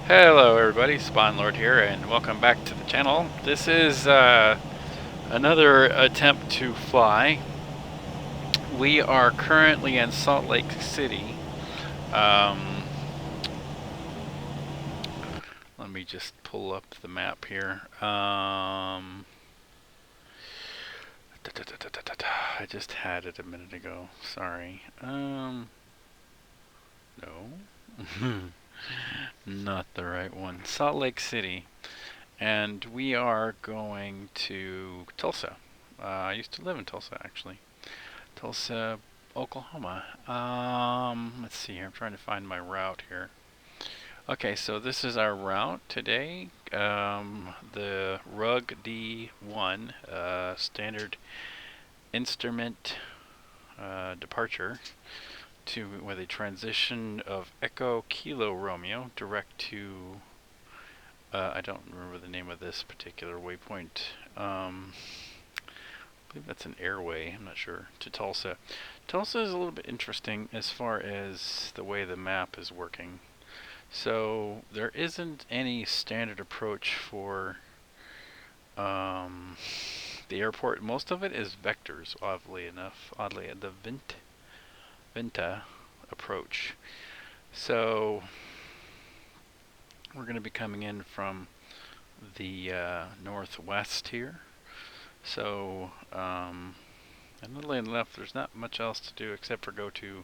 Hello everybody, Spawn Lord here, and welcome back to the channel. This is another attempt to fly. We are currently in Salt Lake City. Let me just pull up the map here. I just had it a minute ago. Sorry. No. Not the right one. Salt Lake City. And we are going to Tulsa. I used to live in Tulsa, actually. Tulsa, Oklahoma. Let's see here. I'm trying to find my route here. Okay, so this is our route today. The RUG D1 standard instrument departure with a transition of Echo Kilo Romeo direct to I don't remember the name of this particular waypoint. I believe that's an airway, I'm not sure, to Tulsa. Tulsa is a little bit interesting as far as the way the map is working. So there isn't any standard approach for the airport. Most of it is vectors, oddly enough. The Venta approach. So we're going to be coming in from the northwest here. So, oddly enough, there's not much else to do except for go to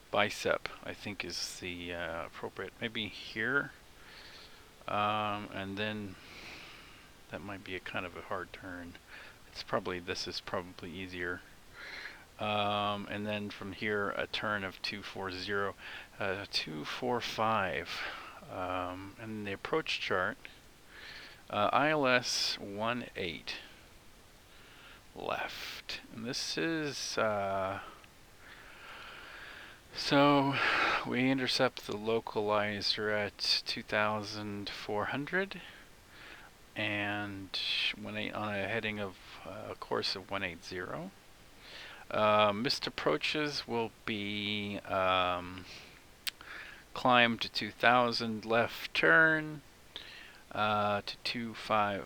Bicep, I think is the appropriate, maybe here. And then that might be a kind of a hard turn. This is probably easier. And then from here, a turn of 240, 245. And the approach chart, ILS 18 left. And this is, so we intercept the localizer at 2,400 and on a heading of a course of 180. Missed approaches will be climb to 2,000, left turn to 25,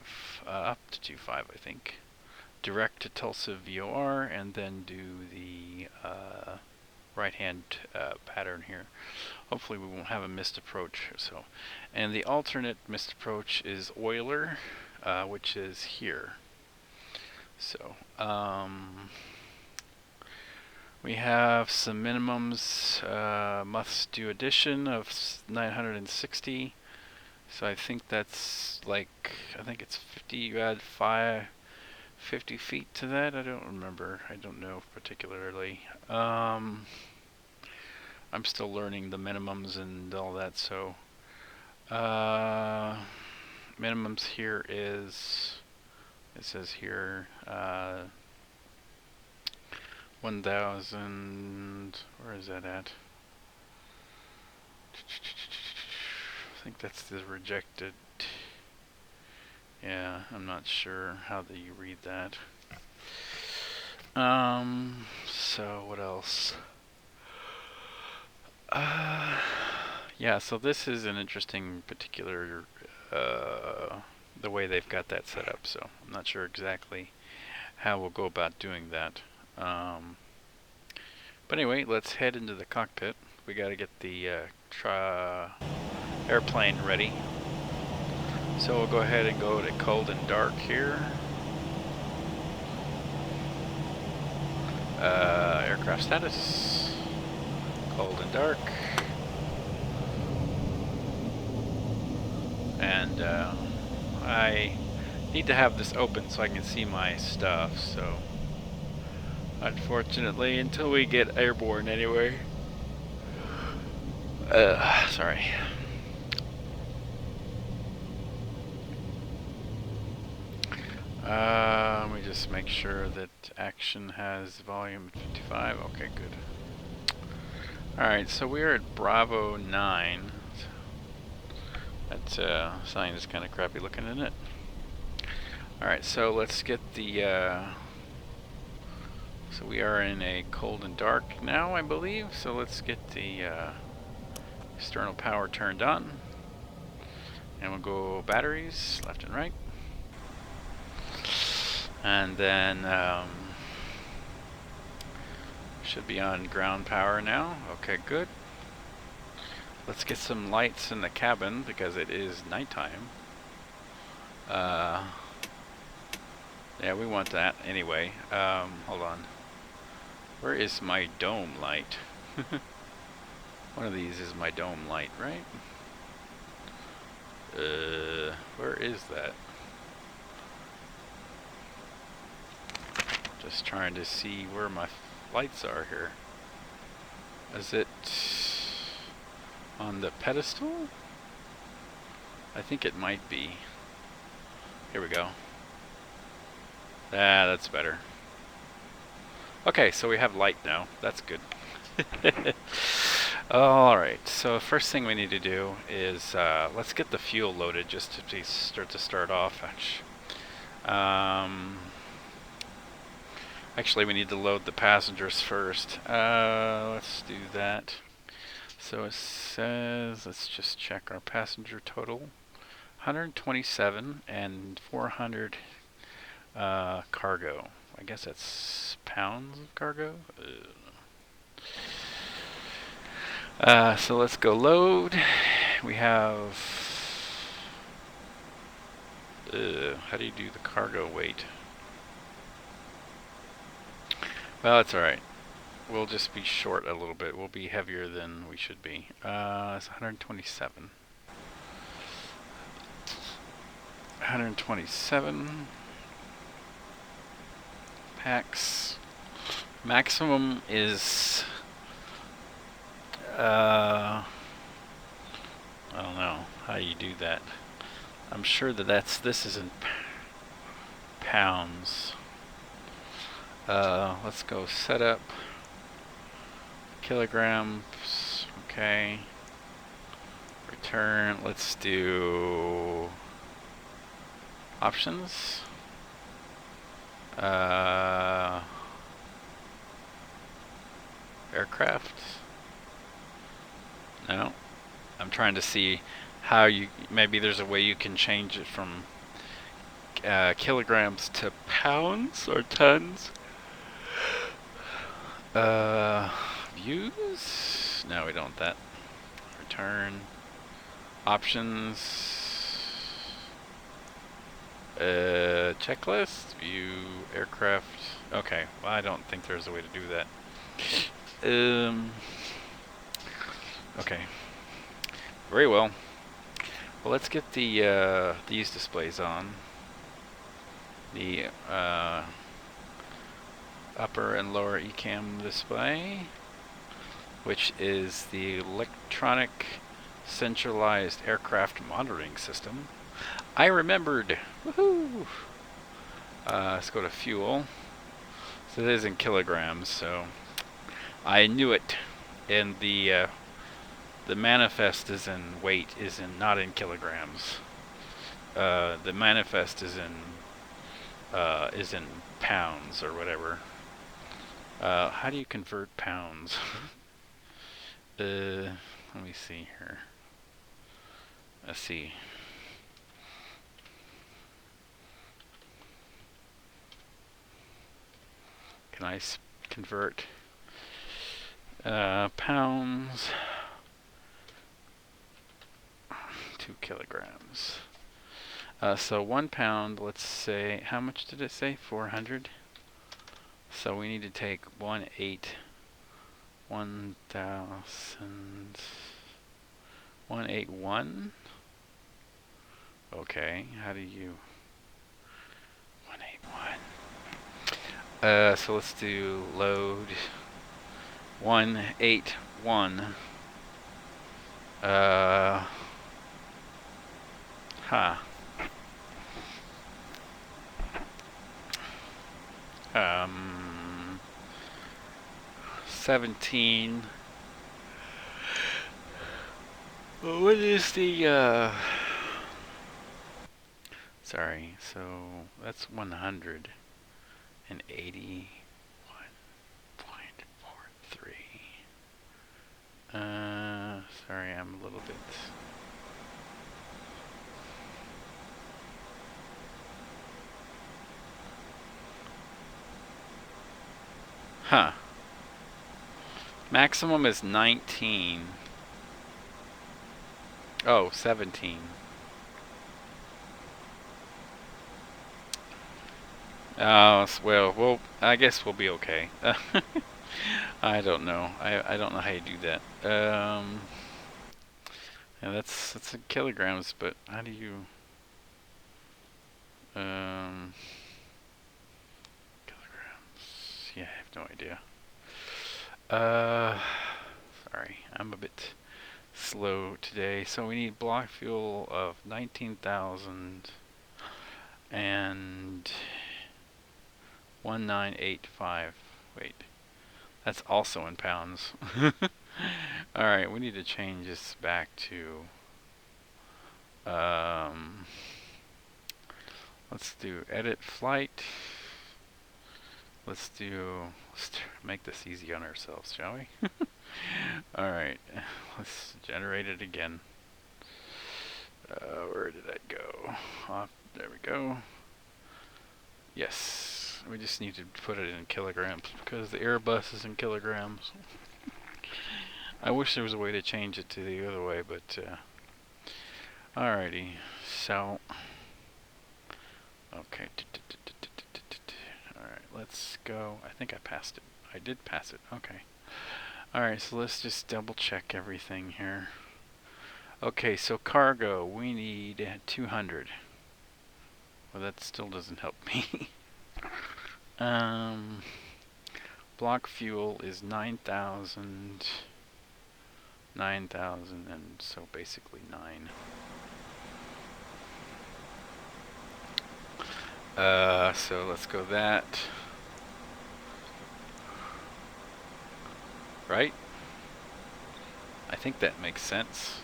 up to 25 I think. Direct to Tulsa VOR and then do the right hand pattern here. Hopefully we won't have a missed approach. And the alternate missed approach is Euler, which is here. So we have some minimums. Must do addition of 960. So I think that's it's 50. You add 50 feet to that. I don't remember. I don't know particularly. I'm still learning the minimums and all that. So minimums here is, it says here 1,000. Where is that at? I think that's the rejected. Yeah, I'm not sure how you read that. So what else? Yeah, so this is an interesting particular the way they've got that set up. So I'm not sure exactly how we'll go about doing that. But anyway, let's head into the cockpit. We got to get the airplane ready. So we'll go ahead and go to cold and dark here. Aircraft status, cold and dark. And I need to have this open so I can see my stuff, so unfortunately, until we get airborne anyway. Sorry. Let me just make sure that action has volume 55. Okay, good. Alright, so we're at Bravo 9. That sign is kind of crappy looking, isn't it? Alright, so let's get the... so we are in a cold and dark now, I believe. So let's get the external power turned on. And we'll go batteries, left and right. And then should be on ground power now. Okay, good. Let's get some lights in the cabin because it is nighttime. Yeah, we want that anyway. Hold on. Where is my dome light? One of these is my dome light, right? Where is that? Just trying to see where my lights are here. Is it on the pedestal? I think it might be. Here we go. Ah, that's better. Okay, so we have light now. That's good. Alright, so first thing we need to do is let's get the fuel loaded just to start off. Actually, we need to load the passengers first. Let's do that. So it says, let's just check our passenger total. 127 and 400 cargo. I guess that's pounds of cargo. So let's go load. We have... how do you do the cargo weight? Well, that's alright. We'll just be short a little bit. We'll be heavier than we should be. It's 127. 127 packs. Maximum is... I don't know how you do that. I'm sure that this is in pounds. Let's go set up kilograms. Okay. Return. Let's do options. Aircraft. No. I'm trying to see how you, maybe there's a way you can change it from kilograms to pounds or tons. Views? No, we don't want that. Return. Options. Checklist. View aircraft. Okay, well, I don't think there's a way to do that. Okay. Very well. Well, let's get the these displays on. The upper and lower ECAM display, which is the electronic centralized aircraft monitoring system. I remembered. Woohoo! Let's go to fuel. So it is in kilograms, so I knew it. And the manifest is in weight, not in kilograms. The manifest is in pounds or whatever. How do you convert pounds? Let me see here. Let's see. Can I convert pounds to kilograms? So 1 pound, let's say, how much did it say? 400? So we need to take 181. Okay, how do you 181? So let's do load 181. Huh. 17. What is the sorry, so that's 181.43. Sorry, I'm a little bit Huh. Maximum is 19. Oh, 17. Well, I guess we'll be okay. I don't know. I don't know how you do that. Yeah, that's in kilograms, but how do you kilograms? Yeah, I have no idea. Sorry, I'm a bit slow today. So we need block fuel of 19,000 and 1985. Wait, that's also in pounds. Alright, we need to change this back to let's do edit flight. Let's make this easy on ourselves, shall we? Alright, let's generate it again. Where did that go? There we go. Yes, we just need to put it in kilograms because the Airbus is in kilograms. I wish there was a way to change it to the other way, but alrighty. So, okay. Alright, let's go. I think I passed it. I did pass it. Okay. Alright, so let's just double check everything here. Okay, so cargo, we need 200. Well, that still doesn't help me. Block fuel is 9,000, and so basically 9. So let's go that. Right? I think that makes sense.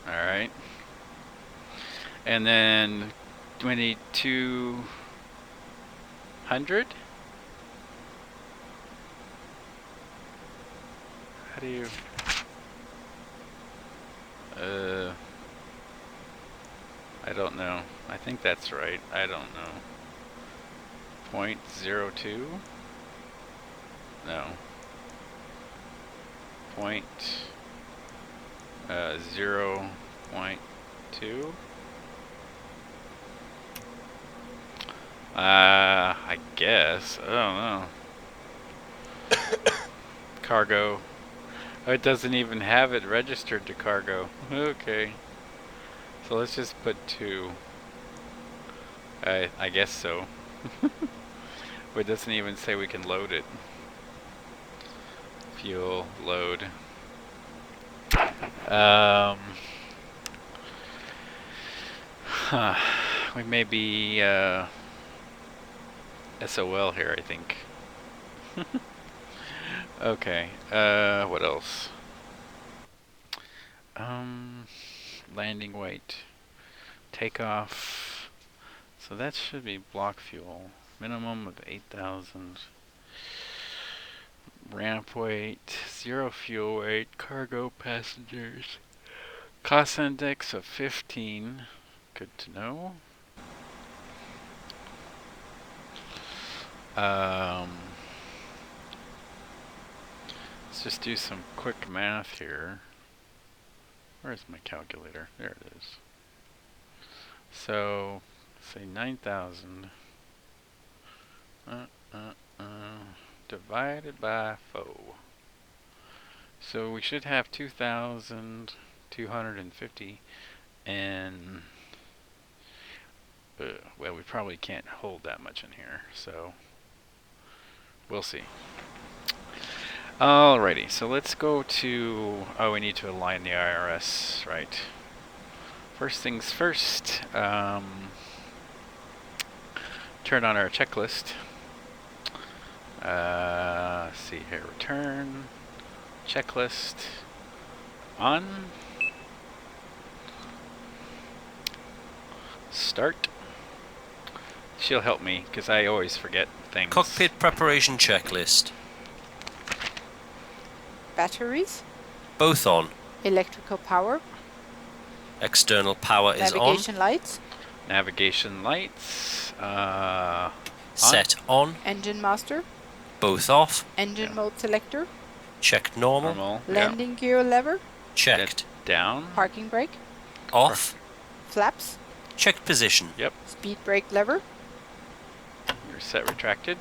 Alright. And then we need 200? How do you... I don't know. I think that's right. I don't know. 0.02? No. 0.2? I guess. I don't know. Cargo. Oh, it doesn't even have it registered to cargo. Okay. So let's just put 2. I guess so. But it doesn't even say we can load it. Fuel, load. We may be SOL here, I think. Okay, what else? Landing weight. Takeoff. So that should be block fuel. Minimum of 8,000. Ramp weight. 0 fuel weight. Cargo passengers. Cost index of 15. Good to know. Let's just do some quick math here. Where's my calculator? There it is. So, say 9,000 divided by 4. So we should have 2,250 and well, we probably can't hold that much in here, so we'll see. Alrighty, so let's go to, we need to align the IRS, right. First things first, turn on our checklist. Let's see here, return, checklist, on, start. She'll help me, because I always forget things. Cockpit preparation checklist. Batteries. Both on. Electrical power. External power is on. Navigation lights. Navigation lights. Set on. Engine master. Both off. Engine Yeah. mode selector. Checked normal. Normal. Landing gear lever. Checked. Down. Parking brake. Off. Flaps. Checked position. Yep. Speed brake lever. Your set retracted.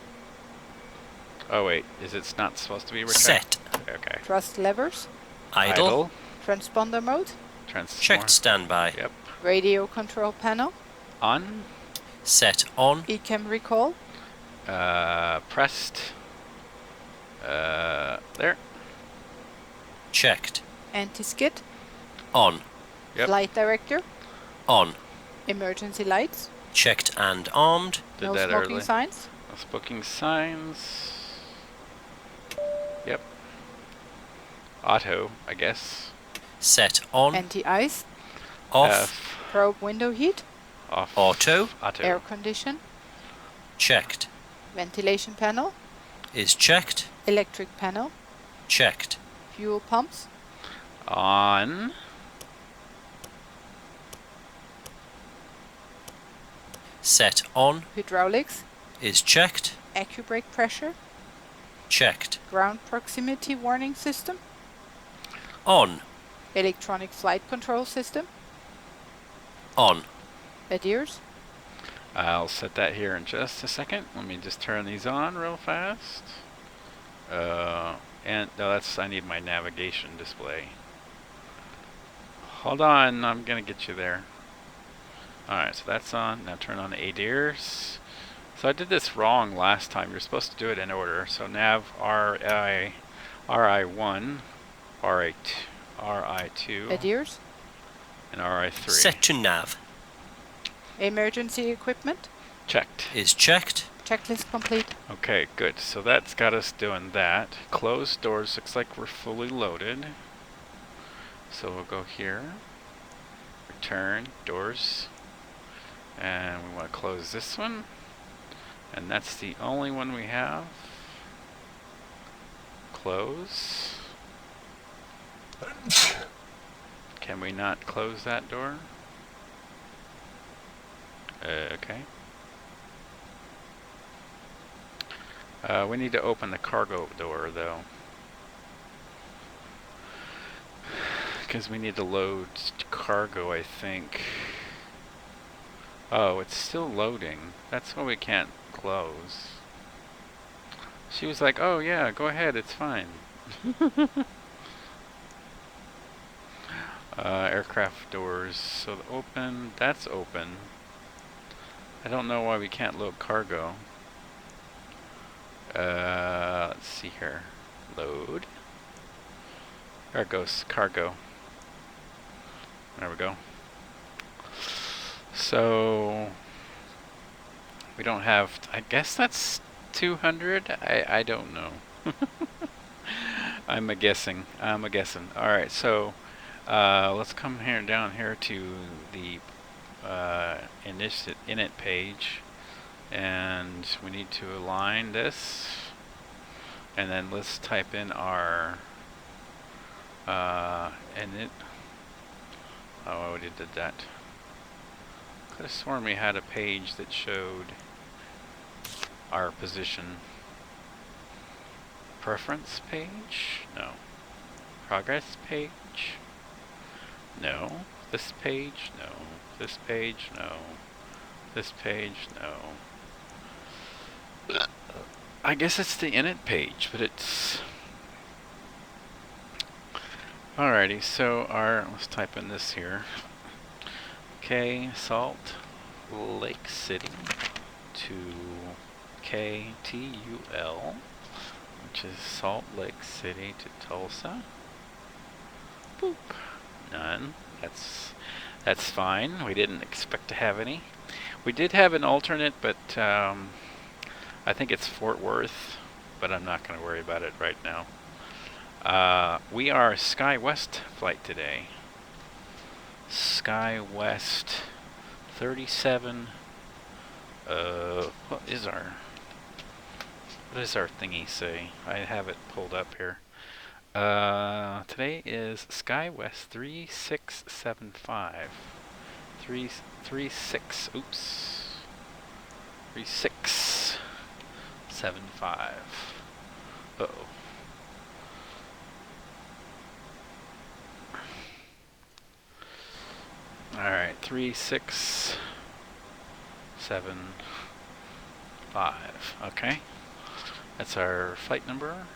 Oh wait, is it not supposed to be retracted? Set. Okay. Thrust levers. Idle. Transponder mode. Checked standby. Yep. Radio control panel. On. Set on. ECAM recall. Pressed. There. Checked. Anti-skid. On. Yep. Flight director. On. Emergency lights. Checked and armed. Did No that smoking early. signs. No smoking signs. Yep. Auto, I guess. Set on. Anti-ice. Off. F. Probe window heat. Off. Auto. Auto. Air condition. Checked. Ventilation panel. Is checked. Electric panel. Checked. Fuel pumps. On. Set on. Hydraulics. Is checked. Accu-brake pressure. Checked. Ground proximity warning system. On. Electronic flight control system. On. ADIRS. I'll set that here in just a second. Let me just turn these on real fast. And no, that's, I need my navigation display. Hold on, I'm gonna get you there. Alright, so that's on. Now turn on the ADIRS. So I did this wrong last time. You're supposed to do it in order. So nav RI1, RI2, ADIRS. and RI3. Set to nav. Emergency equipment. Checked. Is checked. Checklist complete. Okay, good. So that's got us doing that. Closed doors. Looks like we're fully loaded. So we'll go here. Return. Doors. And we want to close this one. And that's the only one we have. Close. Can we not close that door? Okay. We need to open the cargo door though, because we need to load cargo, I think. Oh, it's still loading. That's why we can't close. She was like, oh yeah, go ahead, it's fine. Aircraft doors. So open, that's open. I don't know why we can't load cargo. Let's see here. Load. There it goes, cargo. There we go. So we don't have, I guess that's 200. I don't know. I'm a guessing. Alright, so let's come here down here to the init page, and we need to align this, and then let's type in our init. Oh, I already did that. Could have sworn we had a page that showed our position. Preference page? No. Progress page? No. This page? No. This page? No. This page? No. I guess it's the init page, but it's... Alrighty, so let's type in this here. Salt Lake City to KTUL, which is Salt Lake City to Tulsa. Boop. None. That's fine. We didn't expect to have any. We did have an alternate, but I think it's Fort Worth, but I'm not going to worry about it right now. We are SkyWest flight today. SkyWest 37. What is our thingy say? I have it pulled up here. Today is SkyWest 3675. 3675. Uh-oh. Alright, 3, 6, 7, 5. Okay. That's our flight number.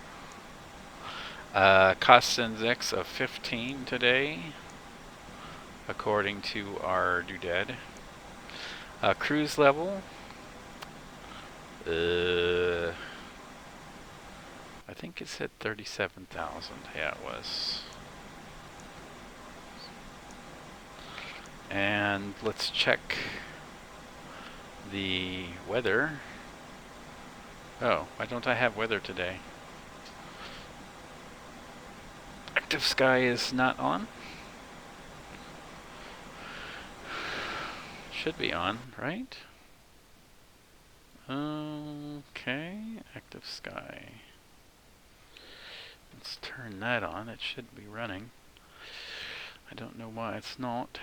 Cost index of 15 today, according to our doodad. Cruise level. I think it said 37,000. Yeah, it was. And let's check the weather. Oh, why don't I have weather today? Active sky is not on. Should be on, right? Okay, active sky. Let's turn that on. It should be running. I don't know why it's not.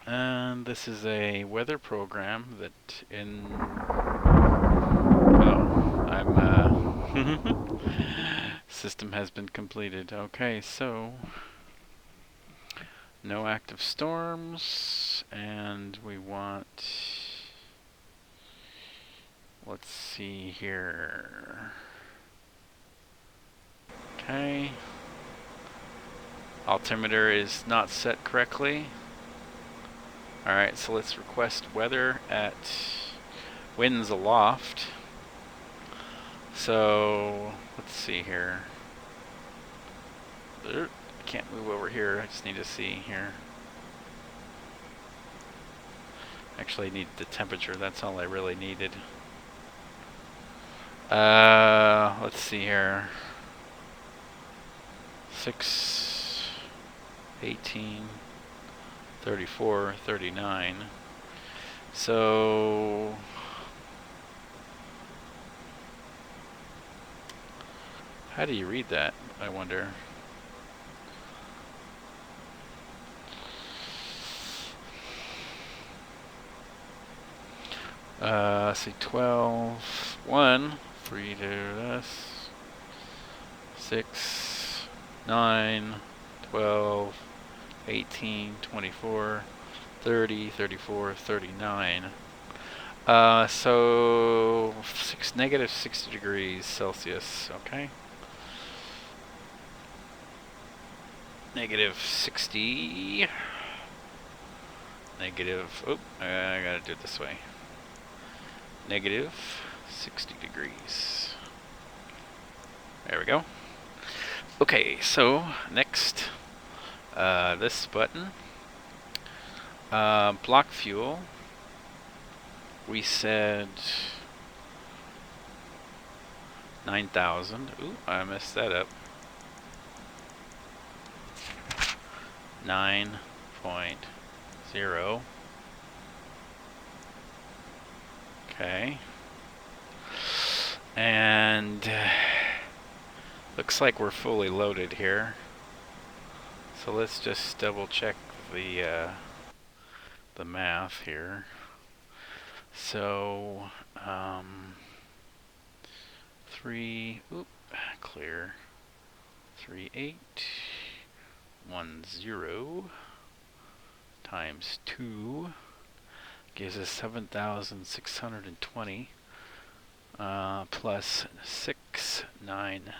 And this is a weather program that in... Oh, I'm... System has been completed. Okay, so... No active storms, and we want... Let's see here... Okay. Altimeter is not set correctly. Alright, so let's request weather at winds aloft. So, let's see here. I can't move over here, I just need to see here. Actually, I need the temperature, that's all I really needed. Let's see here. 6, 18, 34, 39. So how do you read that, I wonder? Let's see, 12, 1, free to this. 6, 9, 12, 18, 24, 30, 34, 39. So negative 60 degrees Celsius, okay? Negative 60. Negative, oh, I gotta do it this way. Negative 60 degrees. There we go. Okay, so next, this button, block fuel. We said 9,000. Ooh, I messed that up. 9.0. Okay. And looks like we're fully loaded here. So let's just double check the math here. So clear 3810 times 2 gives us 7,620 plus 690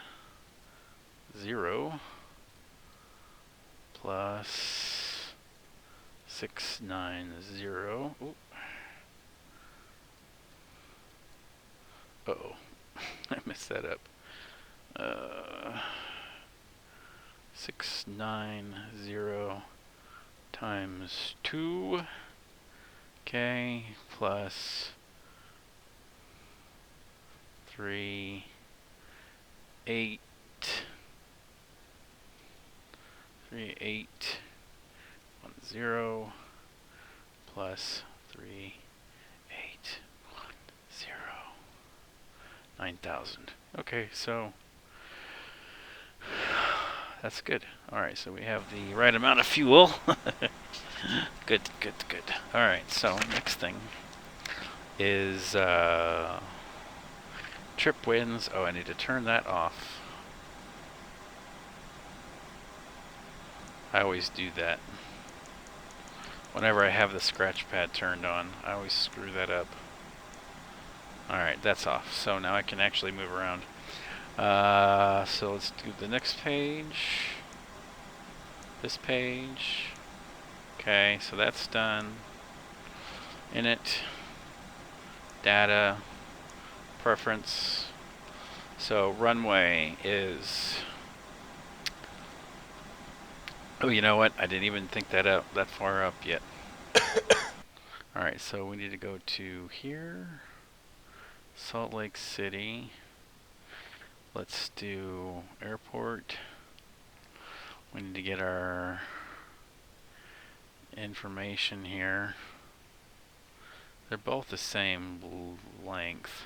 plus 690. Ooh. Uh-oh. I messed that up. 690 times 2. Okay, plus 3, 8, 3, 8, 1, 0, plus 3, 8, 1, 0, 9,000. Okay, so that's good. Alright, so we have the right amount of fuel. Good, good, good. Alright, so next thing is Trip wins. Oh, I need to turn that off. I always do that. Whenever I have the scratch pad turned on, I always screw that up. Alright, that's off. So now I can actually move around. So let's do the next page. This page. Okay, so that's done. Init. Data. Preference. So runway is... Oh, you know what? I didn't even think that far up yet. Alright, so we need to go to here. Salt Lake City. Let's do airport. We need to get our information here. They're both the same length.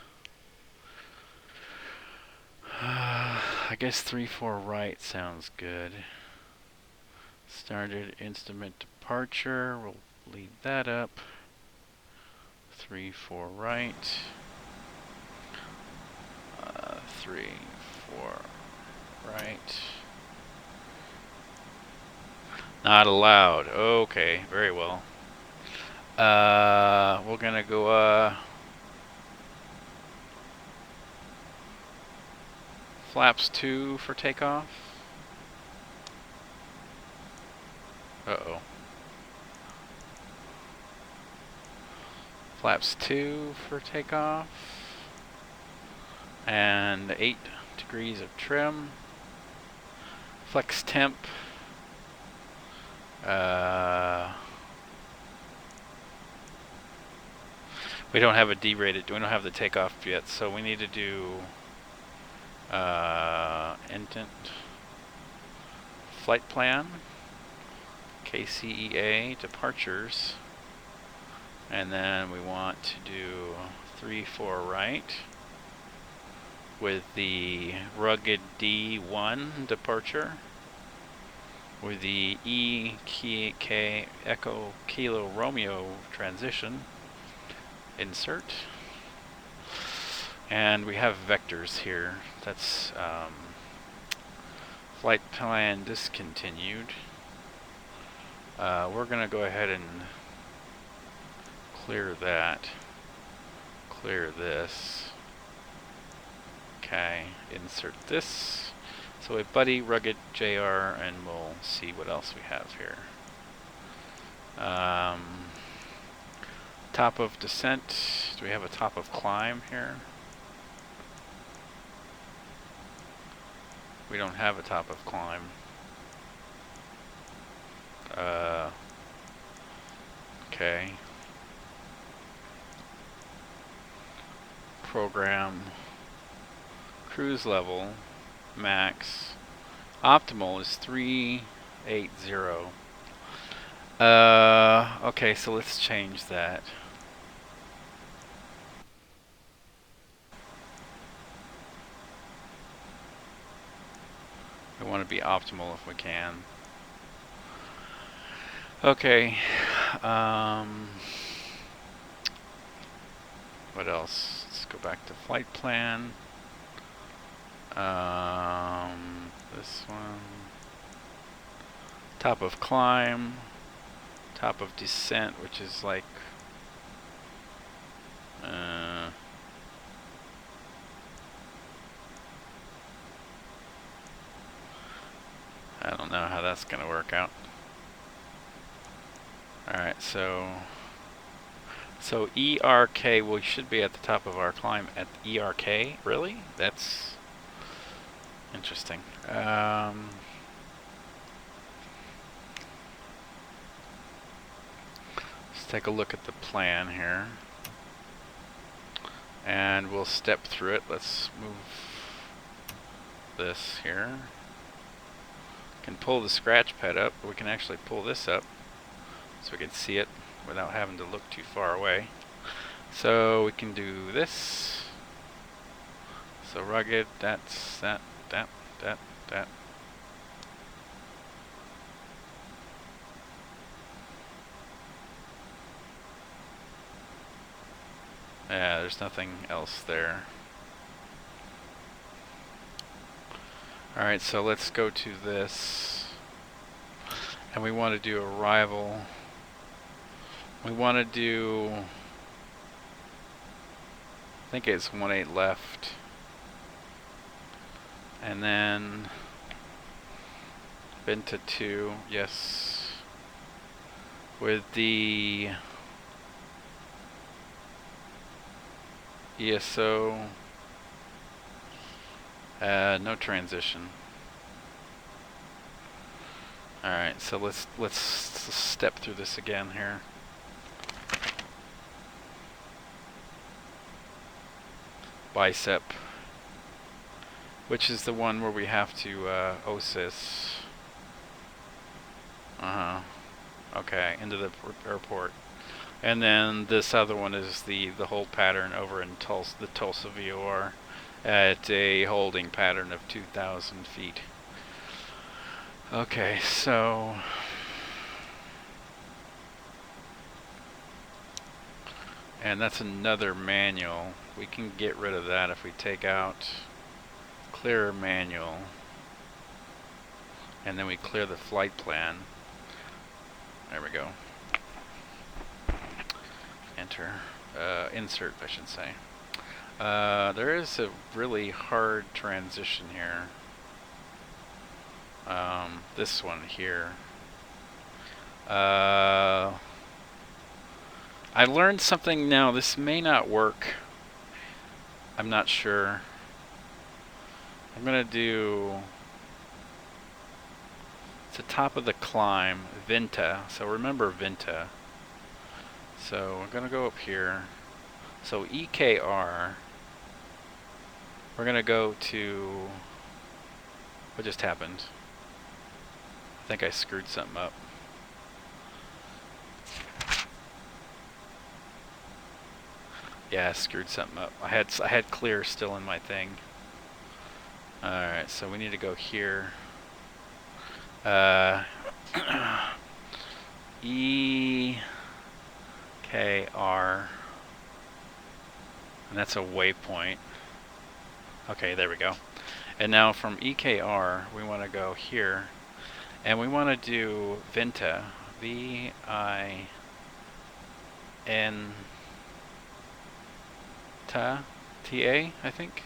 I guess 3-4 right sounds good. Started instrument departure. We'll leave that up. 3-4 right. 3-4 right. Not allowed. Okay, very well. We're gonna go flaps 2 for takeoff. Uh-oh. Flaps 2 for takeoff. And 8 degrees of trim. Flex temp. We don't have a D-rated. We don't have the takeoff yet, so we need to do intent flight plan, KCEA departures, and then we want to do 3-4 right with the rugged D1 departure with the EK Echo Kilo Romeo transition. Insert. And we have vectors here. That's flight plan discontinued. We're going to go ahead and clear that. Clear this. Okay, insert this. So a buddy, rugged JR, and we'll see what else we have here. Top of descent. Do we have a top of climb here? We don't have a top of climb. Okay. Program. Cruise level. Max. Optimal is 380. Okay, so let's change that. We want to be optimal if we can. Okay. What else? Let's go back to flight plan. This one. Top of climb. Top of descent, which is like... I don't know how that's going to work out. Alright, so ERK, we should be at the top of our climb at ERK? Really? That's interesting. Let's take a look at the plan here. And we'll step through it. Let's move this here. Can pull the scratch pad up, but we can actually pull this up so we can see it without having to look too far away. So we can do this. So rugged, that's that. Yeah, there's nothing else there. Alright, so let's go to this. And we want to do arrival. We want to do... I think it's 18 left. And then... Benta 2, yes. With the... ESO... no transition. Alright, so let's step through this again here. Bicep, which is the one where we have to OSIS. Okay, into the airport. And then this other one is the hold pattern over in Tulsa, the Tulsa VOR, at a holding pattern of 2,000 feet. Okay, so and that's another manual. We can get rid of that if we take out clear manual, and then we clear the flight plan. There we go. Enter. Insert, I should say. There is a really hard transition here. This one here. I learned something now. This may not work. I'm not sure. I'm gonna do... It's the top of the climb, Vinta. So remember Vinta. So we're gonna go up here. So EKR. We're gonna go to... What just happened? I think I screwed something up. Yeah, I screwed something up. I had clear still in my thing. Alright, so we need to go here. EKR. And that's a waypoint. Okay, there we go. And now from EKR, we want to go here. And we want to do Vinta. V-I-N-T-A, I think.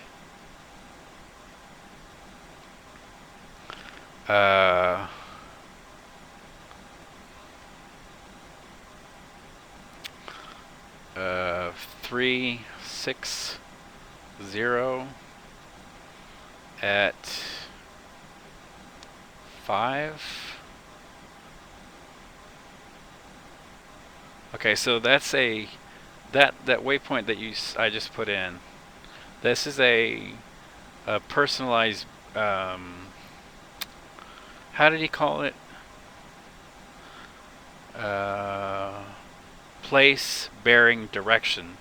360 at 5. Okay, so that's a that waypoint that I just put in. This is a personalized. How did he call it? Place, bearing, direction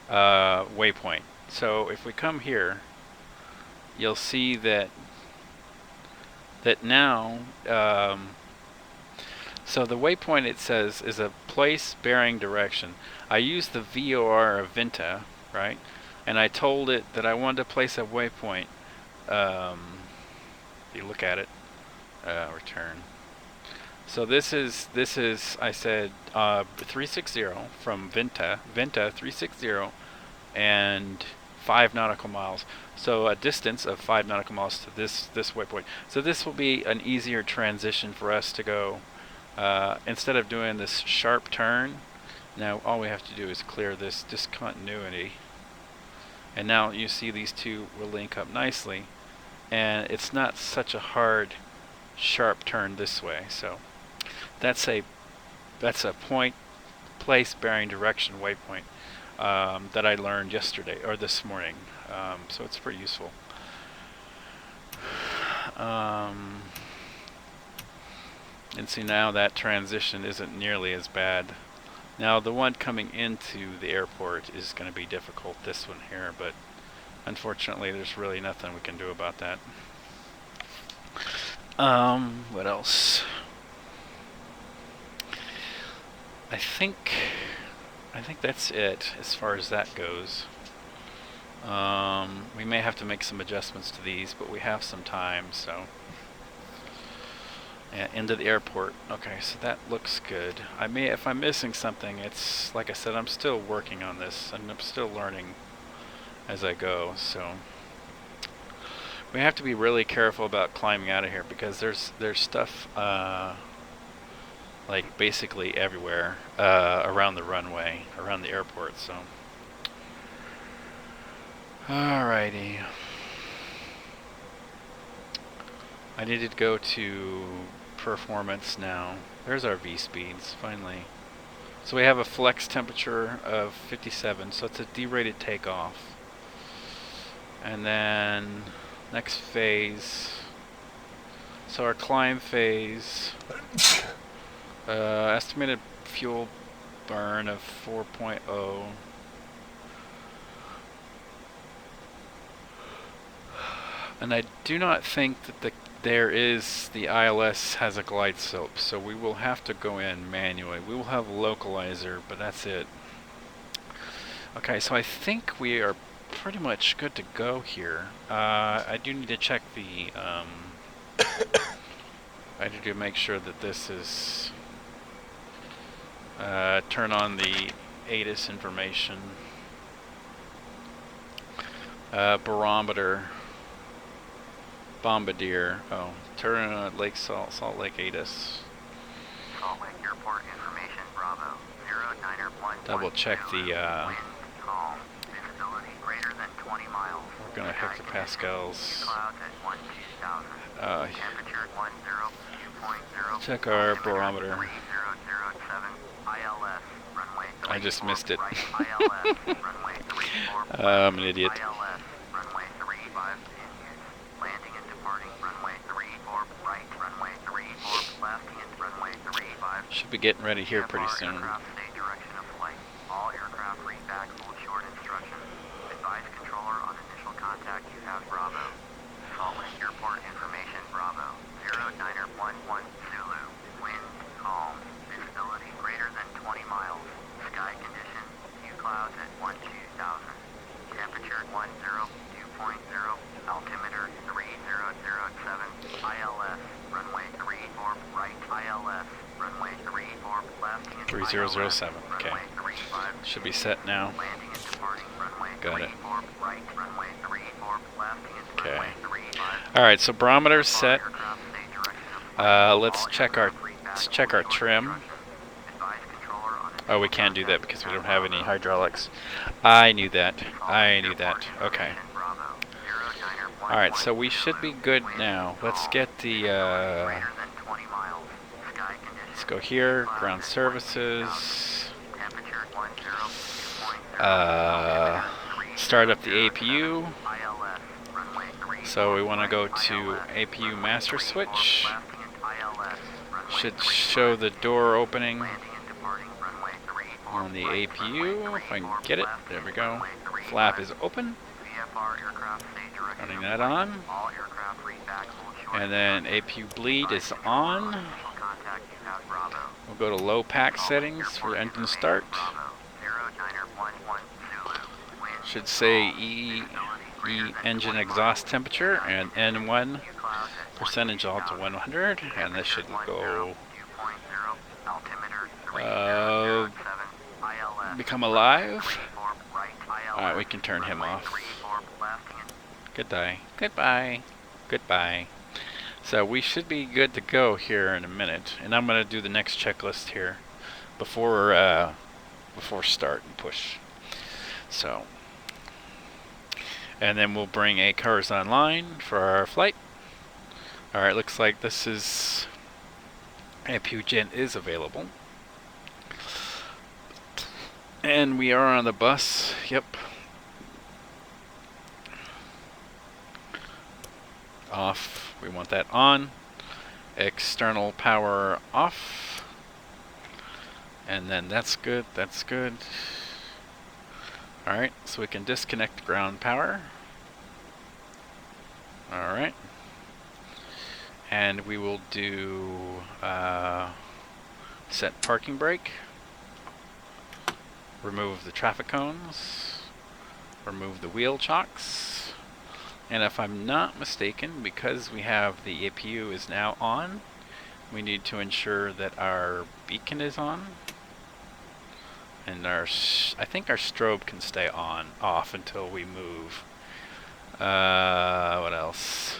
waypoint. So if we come here, you'll see that now. So the waypoint, it says, is a place, bearing, direction. I used the VOR of Vinta, right? And I told it that I wanted to place a waypoint. If you look at it, return. So this is I said 360 from Vinta 360 and 5 nautical miles. So a distance of 5 nautical miles to this waypoint. So this will be an easier transition for us to go. Instead of doing this sharp turn, now all we have to do is clear this discontinuity. And now you see these two will link up nicely. And it's not such a hard, sharp turn this way. So that's a point, place, bearing, direction waypoint that I learned yesterday or this morning. So it's pretty useful. And see, now that transition isn't nearly as bad. Now the one coming into the airport is going to be difficult, this one here, but unfortunately there's really nothing we can do about that. What else? I think that's it as far as that goes. We may have to make some adjustments to these, but we have some time, so. Yeah, into the airport. Okay, so that looks good. If I'm missing something, it's, like I said, I'm still working on this, and I'm still learning as I go, so. We have to be really careful about climbing out of here, because there's stuff, like, basically everywhere, around the runway, around the airport, so. Alrighty. I needed to go to performance now. There's our V-speeds, finally. So we have a flex temperature of 57, so it's a derated takeoff. And then next phase. So our climb phase, estimated fuel burn of 4.0. And I do not think that the ILS has a glide slope, so we will have to go in manually. We will have a localizer, but that's it. Okay, so I think we are pretty much good to go here. I do need to check the, I need to make sure that this is, turn on the ATIS information. Barometer. Bombardier. Oh, turn on Salt Lake ATIS. Salt Lake Airport information, Bravo. 09er1. Double check the, Wind, calm, visibility greater than 20 miles. we're gonna hectopascals. Clouds at 12,000. Temperature 10.2.0. Check our barometer. 3007 ILS, runway 34 I just missed it. right, ILS, runway 34 I'm an idiot. ILS, runway 35 continues. Landing and departing, runway 34 right, runway 34 left, and runway 35. Should be getting ready here pretty VFR soon. Aircraft stay direction of flight. All aircraft read back hold short instructions. Advise controller on initial contact you have Bravo. Salt Lake Airport information Bravo. 09er11 Zulu. Wind calm. Visibility greater than 20 miles. Sky condition. Few clouds at 12,000. Temperature 102.0. Altimeter 3007. ILS. Runway 34 right. ILS. Runway 34 left. And 3007. ILS, Okay. runway 35. Should be set now. Landing and departing runway Got it. 34 right. Runway 34 left. And Okay. runway 35. All right, so barometer's set. Aircraft stay direction of flight. Let's check our trim. Oh, we can't do that because we don't have any hydraulics. I knew that. Okay. All right, so we should be good now. Let's get the. Let's go here. Ground services. Start up the APU. So we want to go to APU master switch. Should show the door opening on the APU. If I can get it. There we go. Flap is open. Running that on. And then APU bleed is on. We'll go to low pack settings for engine start. Should say E engine exhaust temperature and N1 percentage all to 100, and this should go become alive. Alright, we can turn him off. Goodbye. So we should be good to go here in a minute, and I'm going to do the next checklist here before start and push. So, and then we'll bring ACARS online for our flight. Alright, looks like this is APU Gen is available. And we are on the bus. Yep. Off. We want that on. External power off. And then that's good. Alright, so we can disconnect ground power. Alright. And we will do set parking brake. Remove the traffic cones. remove the wheel chocks. And if I'm not mistaken, because we have the APU is now on, we need to ensure that our beacon is on. And I think our strobe can stay off until we move. What else?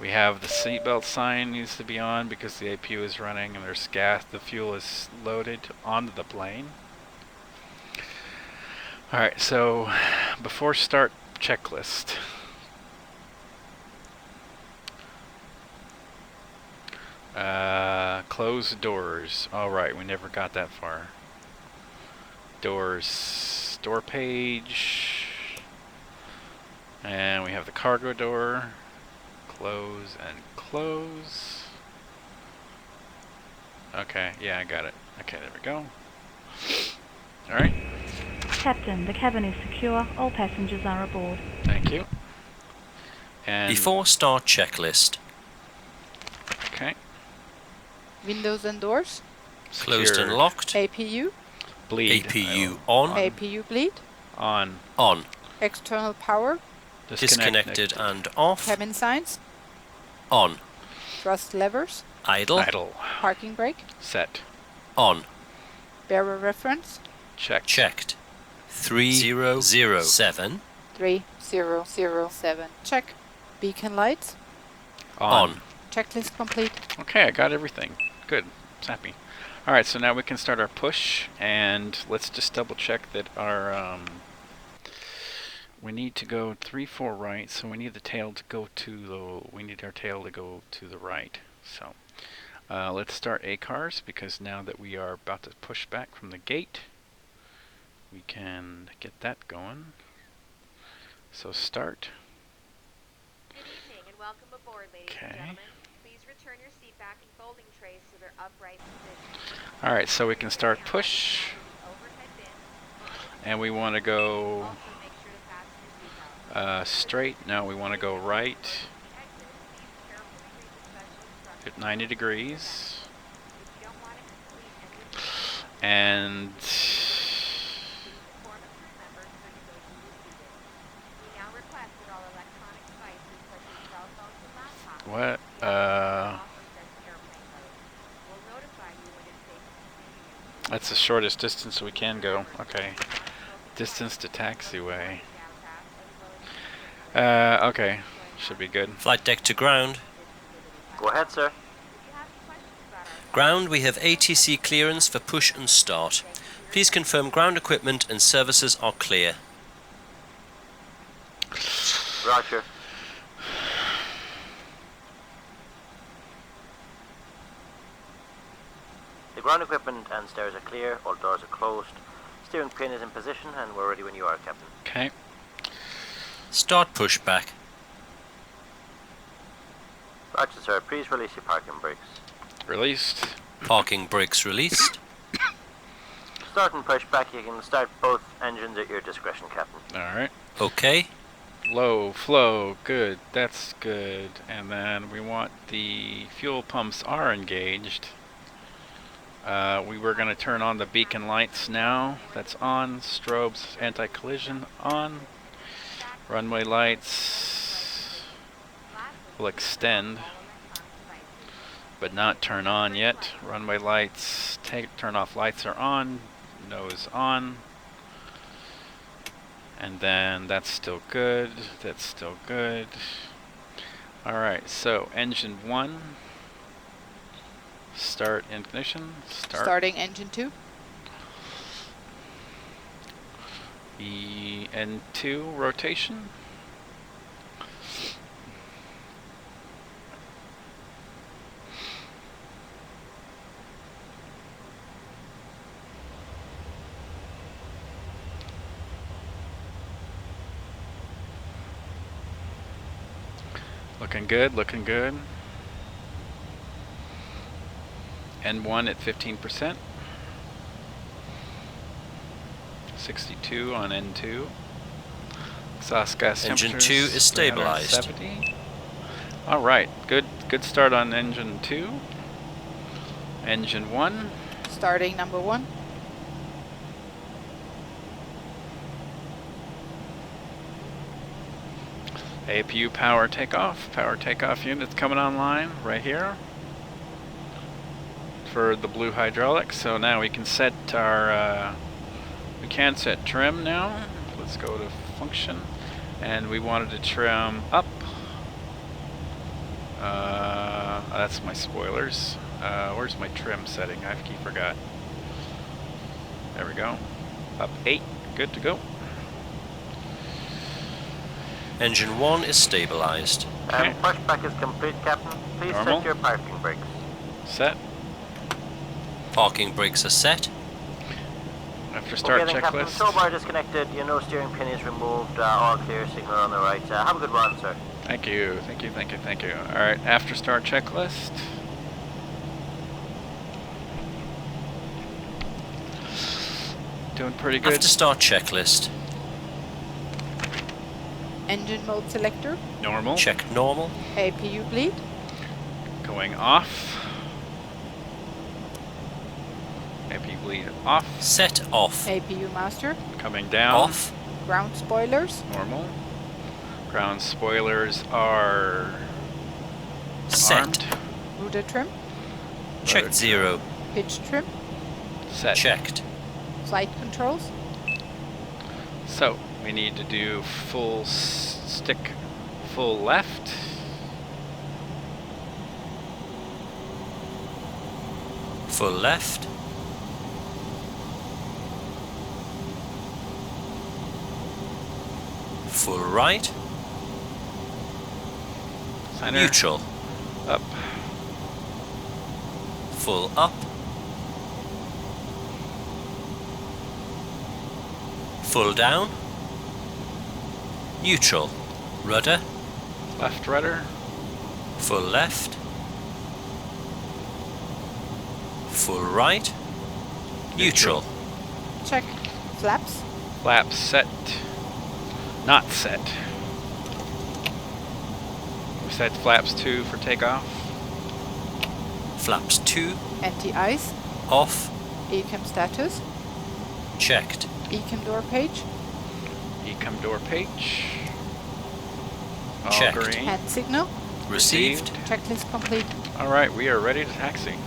We have the seatbelt sign needs to be on because the APU is running and there's gas. The fuel is loaded onto the plane. All right, so before start, checklist. Close doors. All right, we never got that far. Doors, door page, and we have the cargo door. Close and close. Okay, yeah, I got it. Okay, there we go. All right. Captain, the cabin is secure. All passengers are aboard. Thank you. And Before start checklist. okay. Windows and doors. Closed Secure. and locked. APU. Bleed. APU on. APU bleed. On. On. External power. Disconnected and off. Cabin signs. On. Thrust levers. Idle. Idle. Parking brake. Set. On. Bearer reference. Check. Checked. 307. 3007. Check. Beacon lights. On. Checklist complete. Okay, I got everything. Good. I'm happy. All right, so now we can start our push, and let's just double check that our we need to go 3-4 right, so we need the tail to go to the. We need our tail to go to the right. So let's start ACARS because now that we are about to push back from the gate, we can get that going. So start. Good evening and welcome aboard, ladies and gentlemen. Please return your seat back and folding trays to their upright position. All right, so we can start push, Overhead bins. and we want to go Also make sure to fasten your seatbelt. straight. No, we want to go right Exit. Please carefully read the special instructions. at 90 degrees. If you don't want to complete any of the And inform a crew member so you know you will be there. We now request that all electronic devices such as cell phones and laptops what? be off or sent to airplane mode. We'll notify you when it's safe to continue. That's the shortest distance we can go. Okay. Distance to taxiway. Okay. Should be good. Flight deck to ground. Go ahead, sir. Ground, we have ATC clearance for push and start. Please confirm ground equipment and services are clear. Roger. The ground equipment and stairs are clear, all doors are closed. Steering pin is in position and we're ready when you are, Captain. Okay. Start pushback. Roger, sir. Please release your parking brakes. Released. Parking brakes released. Start and push back. You can start both engines at your discretion, Captain. All right. Okay. Low flow. Good. That's good. And then we want the fuel pumps are engaged. We were going to turn on the beacon lights now. That's on. Strobes, anti-collision on. Runway lights will extend, but not turn on yet. Runway lights, turn off lights are on. Nose on. And then that's still good. That's still good. Alright, so engine 1. Start ignition. Start. Starting engine 2. N2 rotation. Looking good, looking good. N1 at 15%. 62 on N2. Exhaust gas Engine temperatures, 2 is stabilized. 370. All right, good start on engine 2. Engine 1. Starting number 1. APU power takeoff. Power takeoff units coming online right here for the blue hydraulics. So now we can set our we can set trim now. Let's go to function, and we wanted to trim up. That's my spoilers. Where's my trim setting? I forgot. There we go. Up 8. Good to go. Engine 1 is stabilized. Okay. Pushback is complete, Captain. Please Normal. set your parking brakes. Set. Parking brakes are set. After start okay, then, Captain. checklist. Tow bar disconnected. Your no steering pin is removed. All clear. Signal on the right. Have a good run, sir. Thank you, thank you, thank you, thank you. Alright, after start checklist. Doing pretty good. After start checklist. Engine mode selector. Normal. Check normal. APU bleed. Going off. AP bleed off. Set off. APU master. Coming down. Off. Ground spoilers. Normal. Ground spoilers are Set. armed. Rudder trim. Checked 0. Pitch trim. Set. Checked. Flight controls. So we need to do full stick, full left. Full left. Full right. Center. Neutral. Up. Full up. Full down. Neutral. Rudder. Left rudder. Full left. Full right. Neutral. Check. Flaps. Flaps set. Not set. We set flaps 2 for takeoff. Flaps 2. Anti-ice. Off. ECAM status. Checked. ECAM door page. Ecom door page. All Checked. green. Hand signal. Received. Checklist complete. Alright, we are ready to taxi.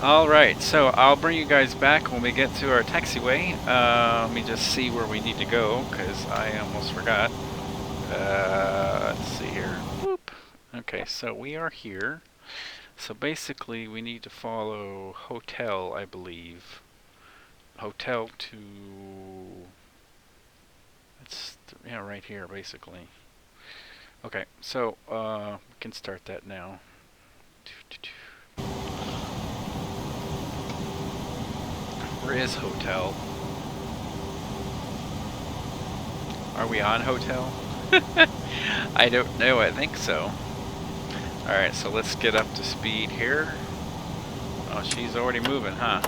Alright, so I'll bring you guys back when we get to our taxiway. Let me just see where we need to go, because I almost forgot. Let's see here. Whoop. Okay, so we are here. So basically, we need to follow hotel, I believe. Hotel to... It's right here, basically. Okay, so we can start that now. Where is hotel? Are we on hotel? I don't know, I think so. Alright, so let's get up to speed here. Oh, she's already moving, huh?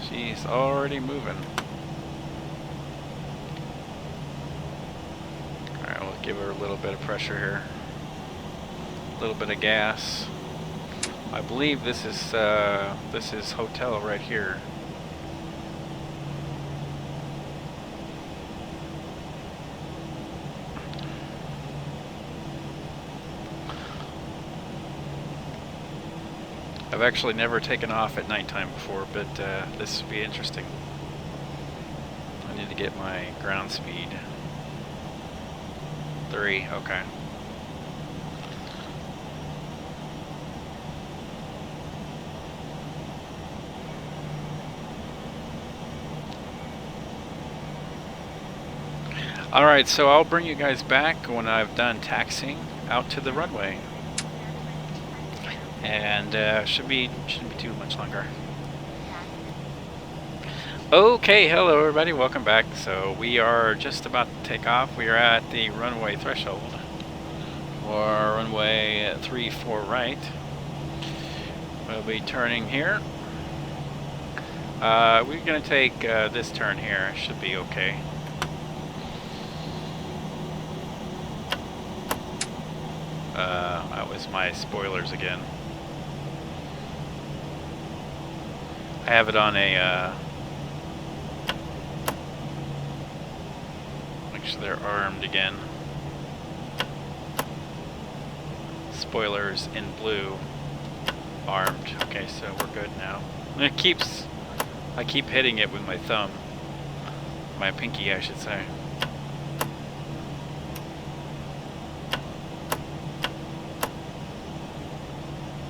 She's already moving. Alright, we'll give her a little bit of pressure here. A little bit of gas. I believe this is hotel right here. I've actually never taken off at nighttime before, but this would be interesting. I need to get my ground speed. 3, okay. Alright, so I'll bring you guys back when I've done taxiing out to the runway. And shouldn't be too much longer. Okay, hello everybody, welcome back. So we are just about to take off. We are at the runway threshold. Or runway 34 right. We'll be turning here. We're going to take this turn here. Should be okay. That was my spoilers again. I have it on a make sure they're armed again. Spoilers in blue. Armed. Okay, so we're good now. And I keep hitting it with my thumb. My pinky, I should say.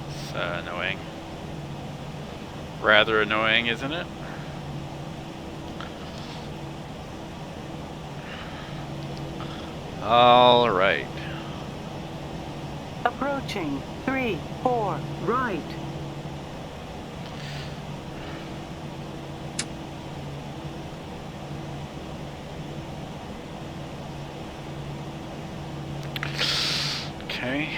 It's annoying. Rather annoying, isn't it? All right. Approaching 3-4 right. Okay.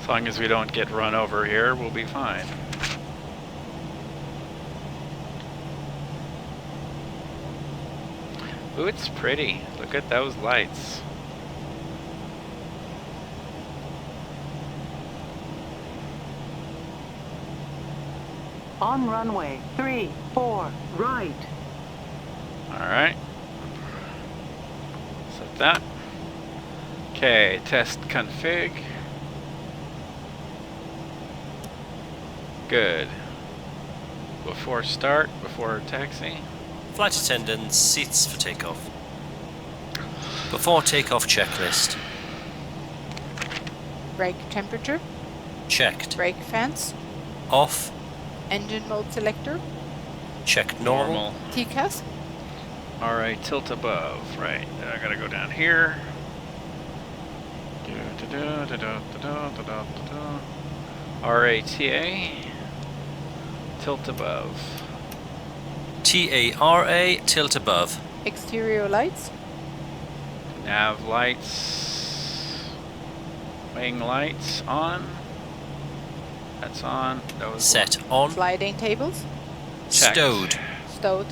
As long as we don't get run over here, we'll be fine. Ooh, it's pretty. Look at those lights. On runway 3-4 right. Alright. Set that. Okay, test config. Good. Before start, before taxi. Flight attendants, seats for takeoff. Before takeoff checklist. Brake temperature. Checked. Brake fans. Off. Engine mode selector. Checked normal. TCAS. Alright, tilt above. Right, I gotta go down here. RATA. Tilt above. TARA, tilt above. Exterior lights. Nav lights. Wing lights on. That's on. Those Set on. Sliding tables. checked. Stowed. Stowed.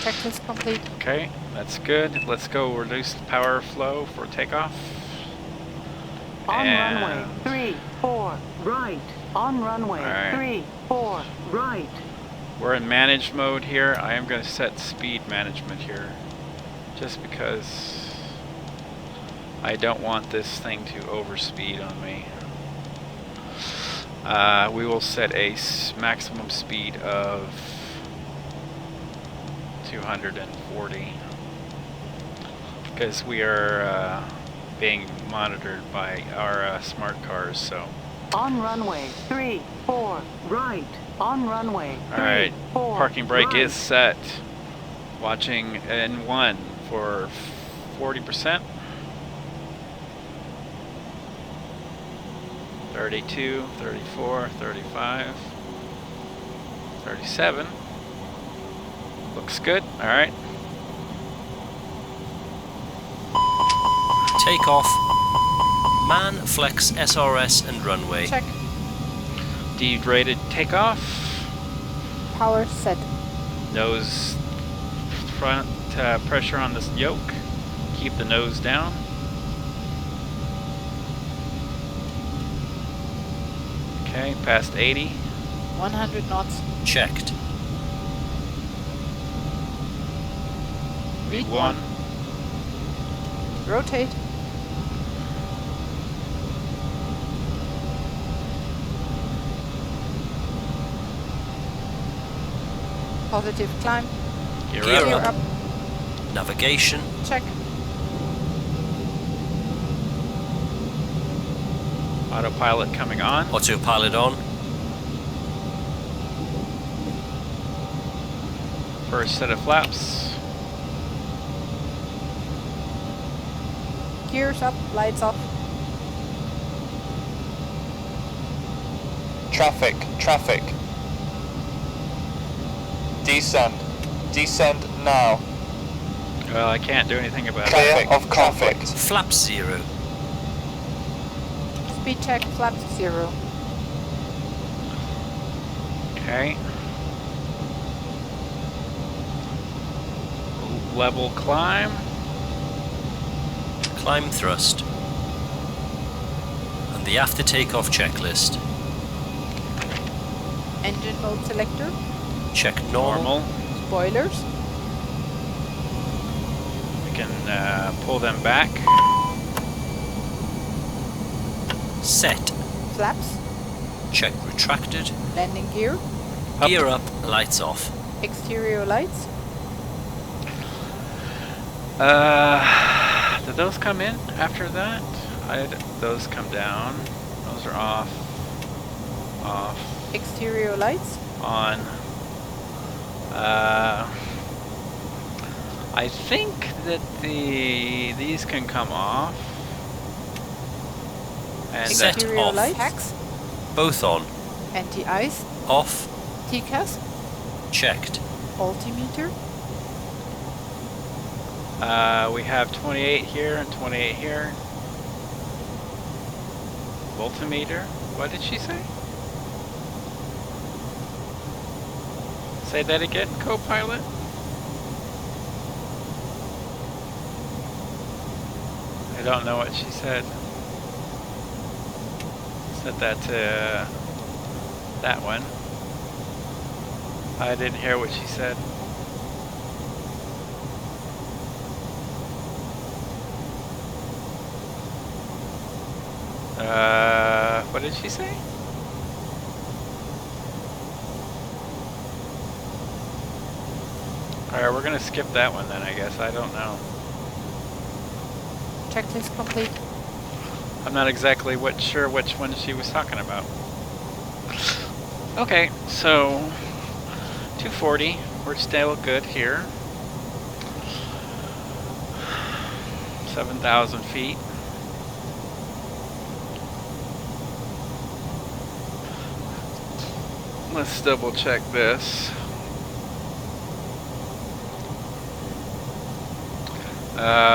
Checklist complete. Okay, that's good. Let's go reduce the power flow for takeoff. On And- runway 3-4 right. On runway Alright. 3-4 right. We're in managed mode here. I am going to set speed management here. Just because I don't want this thing to overspeed on me. We will set a maximum speed of 240 because we are being monitored by our smart cars. So, On runway 3-4 right. On runway all right, 3-4 parking brake right. is set. Watching N1 for 40%. 32, 34, 35, 37. Looks good. All right. Takeoff. Man, flex, SRS and runway. Check. D-rated takeoff. Power set. Nose front pressure on this yoke. Keep the nose down. Okay, past 80. 100 knots. Checked. V1. Rotate. Positive climb. Gear Gear Gear up. up. Navigation. Check. Autopilot coming on. Autopilot on. First set of flaps. Gears up. Lights off. Traffic, traffic. Descend. Descend now. Well, I can't do anything about it. Clear of conflict. Flap 0. Speed check. Flaps 0. Okay. Level climb. Climb thrust. And the after takeoff checklist. Engine mode selector. Check normal. Normal. Spoilers. can pull them back. Set. Flaps. Check retracted. Landing gear. Up. Gear up, lights off. Exterior lights. Did those come in after that? Those come down. Those are off. Off. Exterior lights. On. I think that these can come off. And Set Exterior off. lights. Hacks. Both on. Anti-ice. Off. TCAS. Checked. Altimeter. we have 28 here and 28 here. Voltimeter. What did she say? Say that again, co-pilot. I don't know what she said. Said that to that one. I didn't hear what she said. What did she say? Alright, we're gonna skip that one then, I guess. I don't know. Checklist complete. I'm not exactly sure which one she was talking about. Okay, so 240. We're still good here. 7,000 feet. Let's double check this.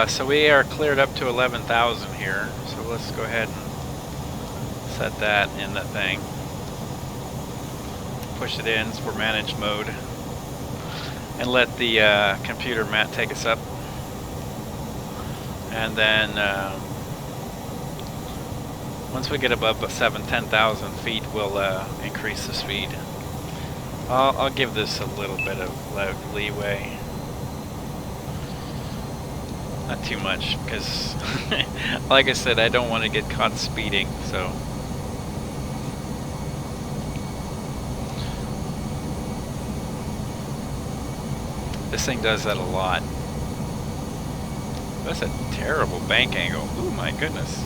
So we are cleared up to 11,000 here. So let's go ahead and set that in the thing. Push it in for manage mode. And let the computer mat take us up. And then once we get above 10,000 feet, we'll increase the speed. I'll give this a little bit of leeway. Not too much, because like I said, I don't want to get caught speeding, so. This thing does that a lot. That's a terrible bank angle. Ooh, my goodness.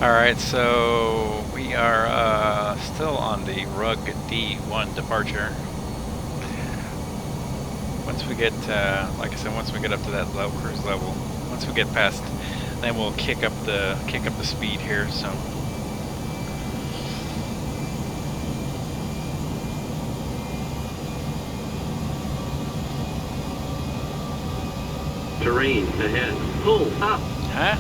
Alright, so we are still on the rug D1 departure. Once we get, like I said, once we get up to that low cruise level, once we get past, then we'll kick up the speed here. So. Terrain ahead. Pull up. Huh?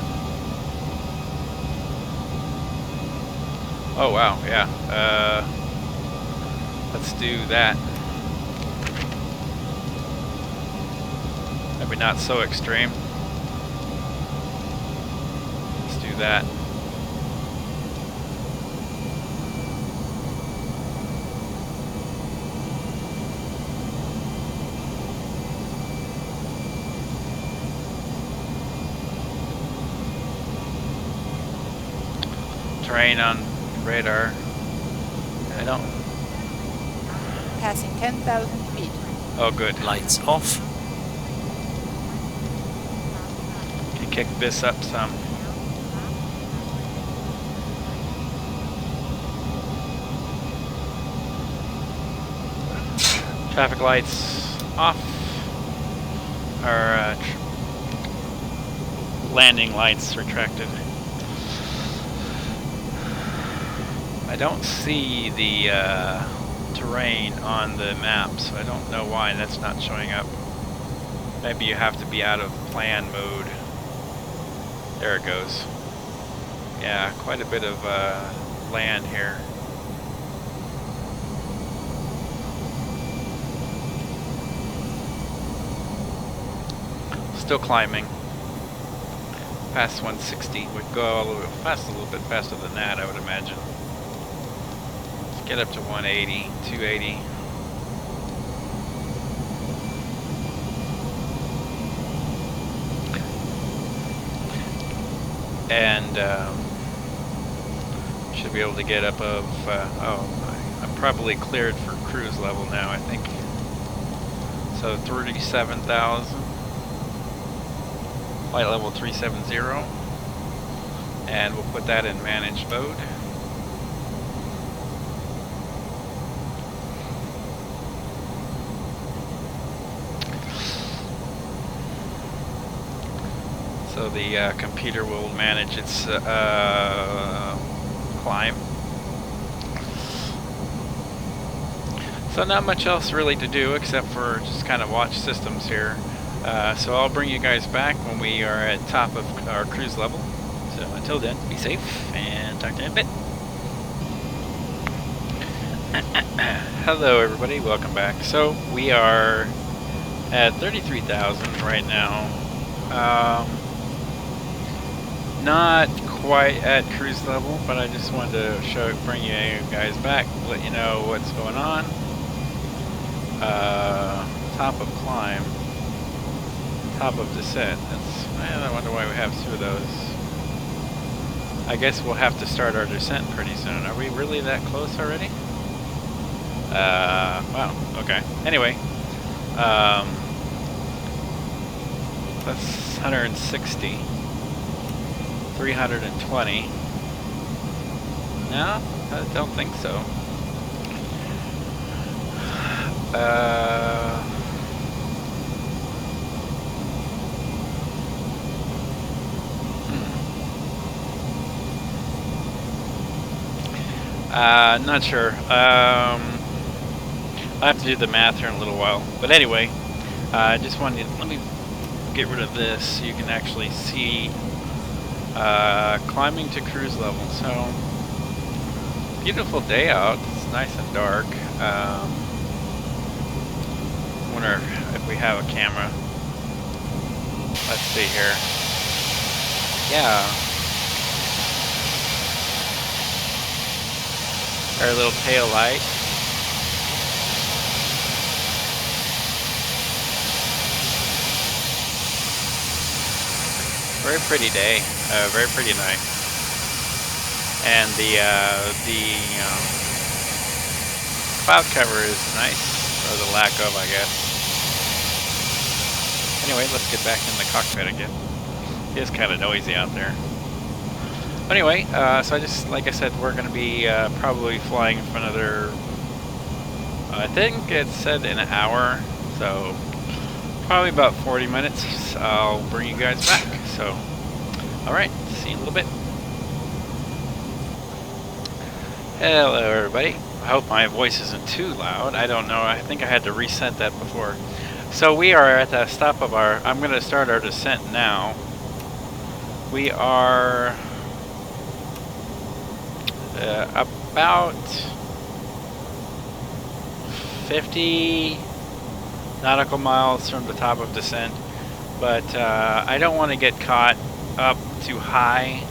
Oh wow, yeah. Let's do that. Maybe not so extreme. Let's do that. Terrain on radar. I don't. Passing 10,000 feet. Oh, good. Lights off. Can kick this up some. Traffic lights off. Our landing lights retracted. I don't see the terrain on the map, so I don't know why that's not showing up. Maybe you have to be out of plan mode. There it goes. Yeah, quite a bit of land here. Still climbing. Past 160. Would go a little bit faster than that, I would imagine. Get up to 180, 280. and should be able to get up of. I'm probably cleared for cruise level now, I think. So 37,000. Flight level 370. And we'll put that in managed mode. So the computer will manage its climb. So not much else really to do except for just kind of watch systems here. So I'll bring you guys back when we are at top of our cruise level. So until then, be safe and talk to you in a bit. Hello everybody, welcome back. So we are at 33,000 right now. Not quite at cruise level, but I just wanted to bring you guys back, let you know what's going on. Top of climb, top of descent. I wonder why we have two of those. I guess we'll have to start our descent pretty soon. Are we really that close already? Wow, okay. Anyway, that's 160. 320. No, I don't think so. Not sure. I'll have to do the math here in a little while. But anyway, I just wanted to, let me get rid of this so you can actually see climbing to cruise level. So, beautiful day out. It's nice and dark. Wonder if we have a camera. Let's see here. Yeah. Our little tail light. Very pretty day. Very pretty night. And the cloud cover is nice, or the lack of, I guess. Anyway, let's get back in the cockpit again. It is kind of noisy out there. Anyway, so I just, like I said, we're going to be probably flying for another, I think it said an hour, so probably about 40 minutes. I'll bring you guys back. So, alright, see you in a little bit. Hello everybody. I hope my voice isn't too loud. I don't know. I think I had to reset that before. So we are at the stop of our... I'm going to start our descent now. We are about 50 nautical miles from the top of descent. But I don't want to get caught up too high.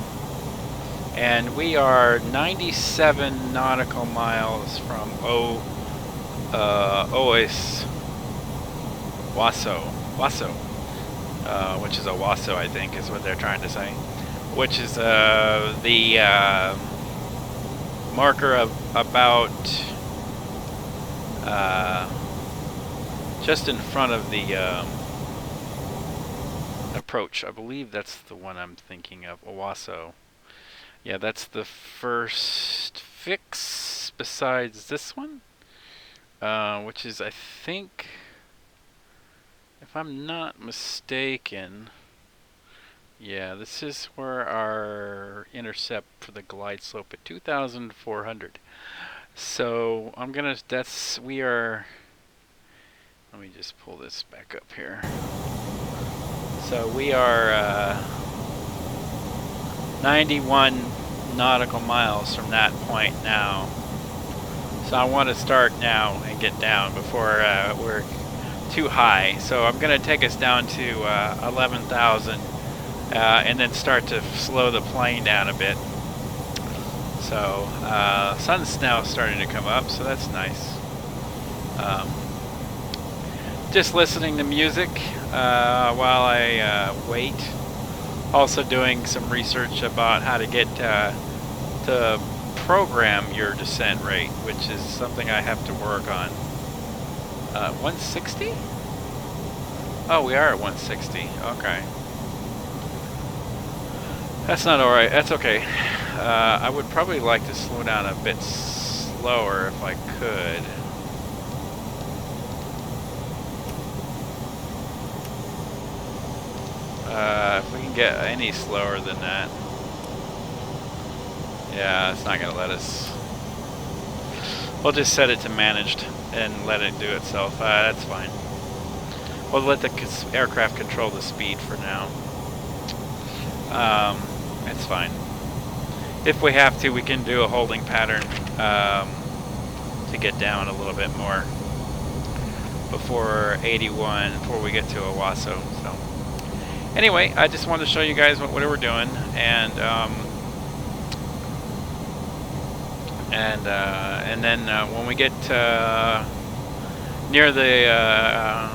And we are 97 nautical miles from Waso, which is Owasso, I think, is what they're trying to say. Which is the marker of about just in front of the approach. I believe that's the one I'm thinking of, Owasso. Yeah, that's the first fix besides this one, which is, I think, if I'm not mistaken, yeah, this is where our intercept for the glide slope at 2,400. So I'm gonna, we are, let me just pull this back up here. So we are 91 nautical miles from that point now. So I want to start now and get down before we're too high. So I'm going to take us down to 11,000 and then start to slow the plane down a bit. So sun's now starting to come up, so that's nice. Just listening to music while I wait Also doing some research about how to get to program your descent rate, which is something I have to work on. 160? Oh, we are at 160. Okay. That's not alright. That's okay. I would probably like to slow down a bit slower if I could. If we can get any slower than that. Yeah, it's not going to let us. We'll just set it to managed and let it do itself. That's fine. We'll let the aircraft control the speed for now. It's fine. If we have to, we can do a holding pattern to get down a little bit more before 81, before we get to Owasso. So, anyway, I just wanted to show you guys what we're doing, and then when we get near the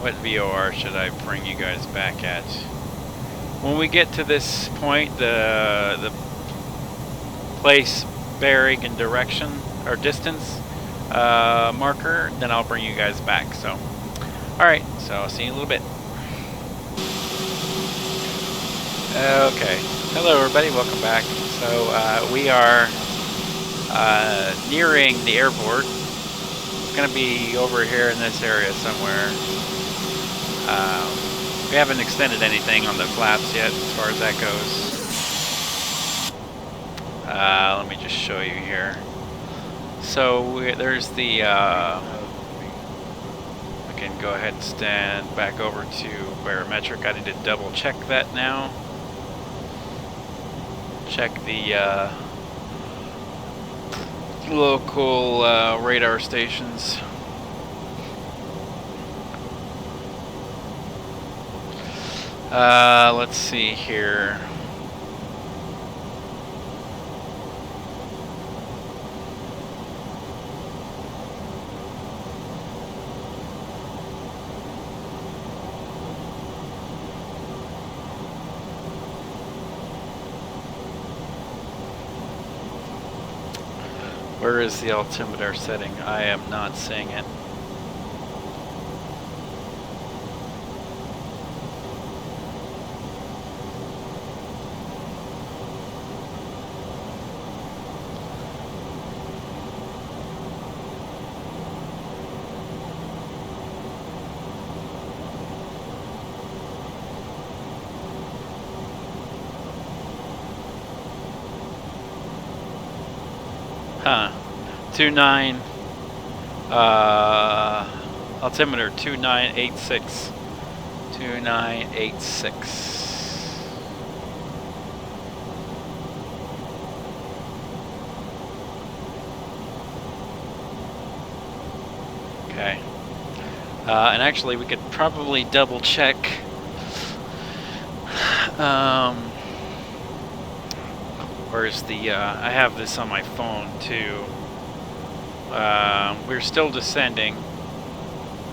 what VOR should I bring you guys back at? When we get to this point, the place, bearing, and direction or distance marker, then I'll bring you guys back. So, all right. So I'll see you in a little bit. Okay. Hello, everybody. Welcome back. So we are nearing the airport. It's going to be over here in this area somewhere. We haven't extended anything on the flaps yet as far as that goes. Let me just show you here. So there's the, we can go ahead and stand back over to barometric. I need to double check that now. Check the local radar stations. Let's see here. Where is the altimeter setting? I am not seeing it. Huh. 29 altimeter 2986. 2986. Okay. And actually we could probably double check where's the I have this on my phone too. We're still descending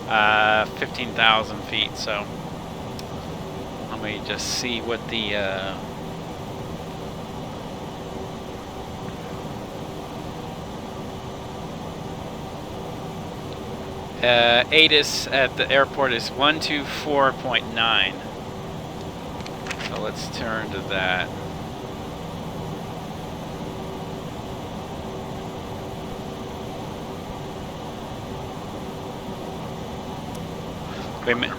15,000 feet, so let me just see what the ATIS at the airport is 124.9. So let's turn to that. Wait a minute.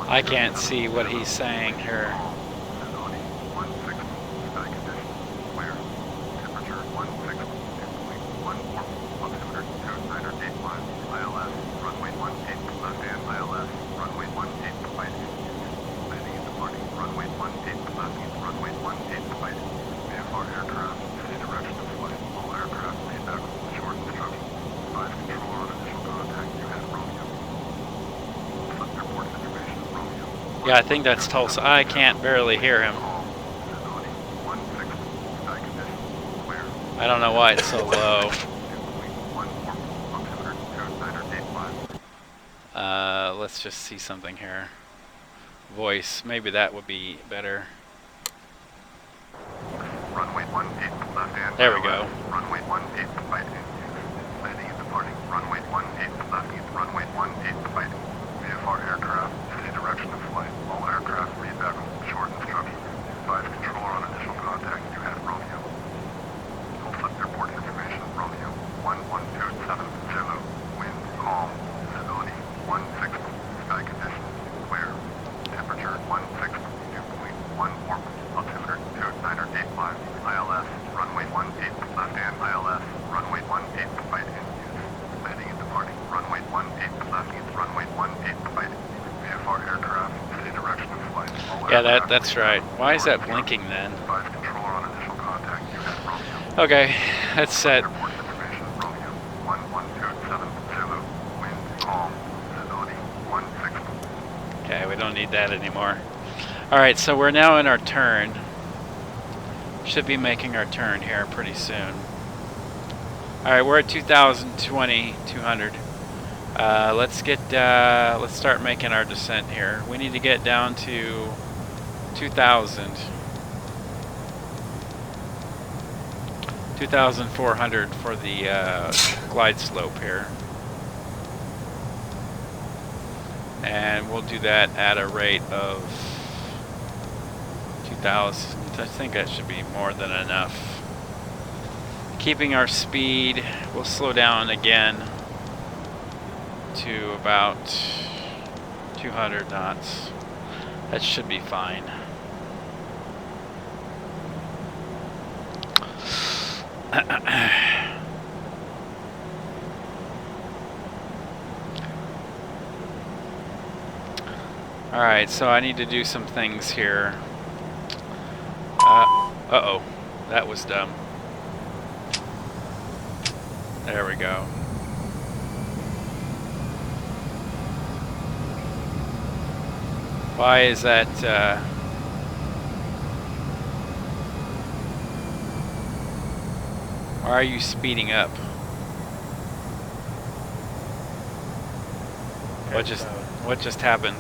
I can't see what he's saying here. runway 18 left and ILS, Yeah, I think that's Tulsa. I can't barely hear him. I don't know why it's so low. Let's just see something here. Voice, maybe that would be better. Runway 18 left hand. There we go. Runway 18 fight landing and departing. Runway 18 left hand. Runway 18 fight. VFR aircraft, city direction of flight. All aircraft read back short instructions. Advise controller on initial contact. You had Romeo. Tulsa airport information. Romeo 11270. Wind calm. Visibility 16. Sky conditions clear. Temperature 16. Dew point 14. Altimeter 2985. ILS. Runway 18 left hand. ILS. Runway 18 fight in use. Landing and departing. Runway 18 left hand. Runway 18 fight. VFR aircraft. City direction of flight. All Yeah, aircraft that's right. Why is that blinking then? Advise controller on initial contact. You had Romeo. Okay, that's set. Airport information. Romeo 11270. Wind calm. Visibility 16. Okay, we don't need that anymore. Alright, so we're now in our turn. Should be making our turn here pretty soon. Alright, we're at 2020, 200. Let's start making our descent here. We need to get down to 2,000. 2,400 for the glide slope here. And we'll do that at a rate of 2,000. I think that should be more than enough. Keeping our speed, we'll slow down again to about 200 knots. That should be fine. Alright, so I need to do some things here. Uh-oh. That was dumb. There we go. Why is that, why are you speeding up? What just happened?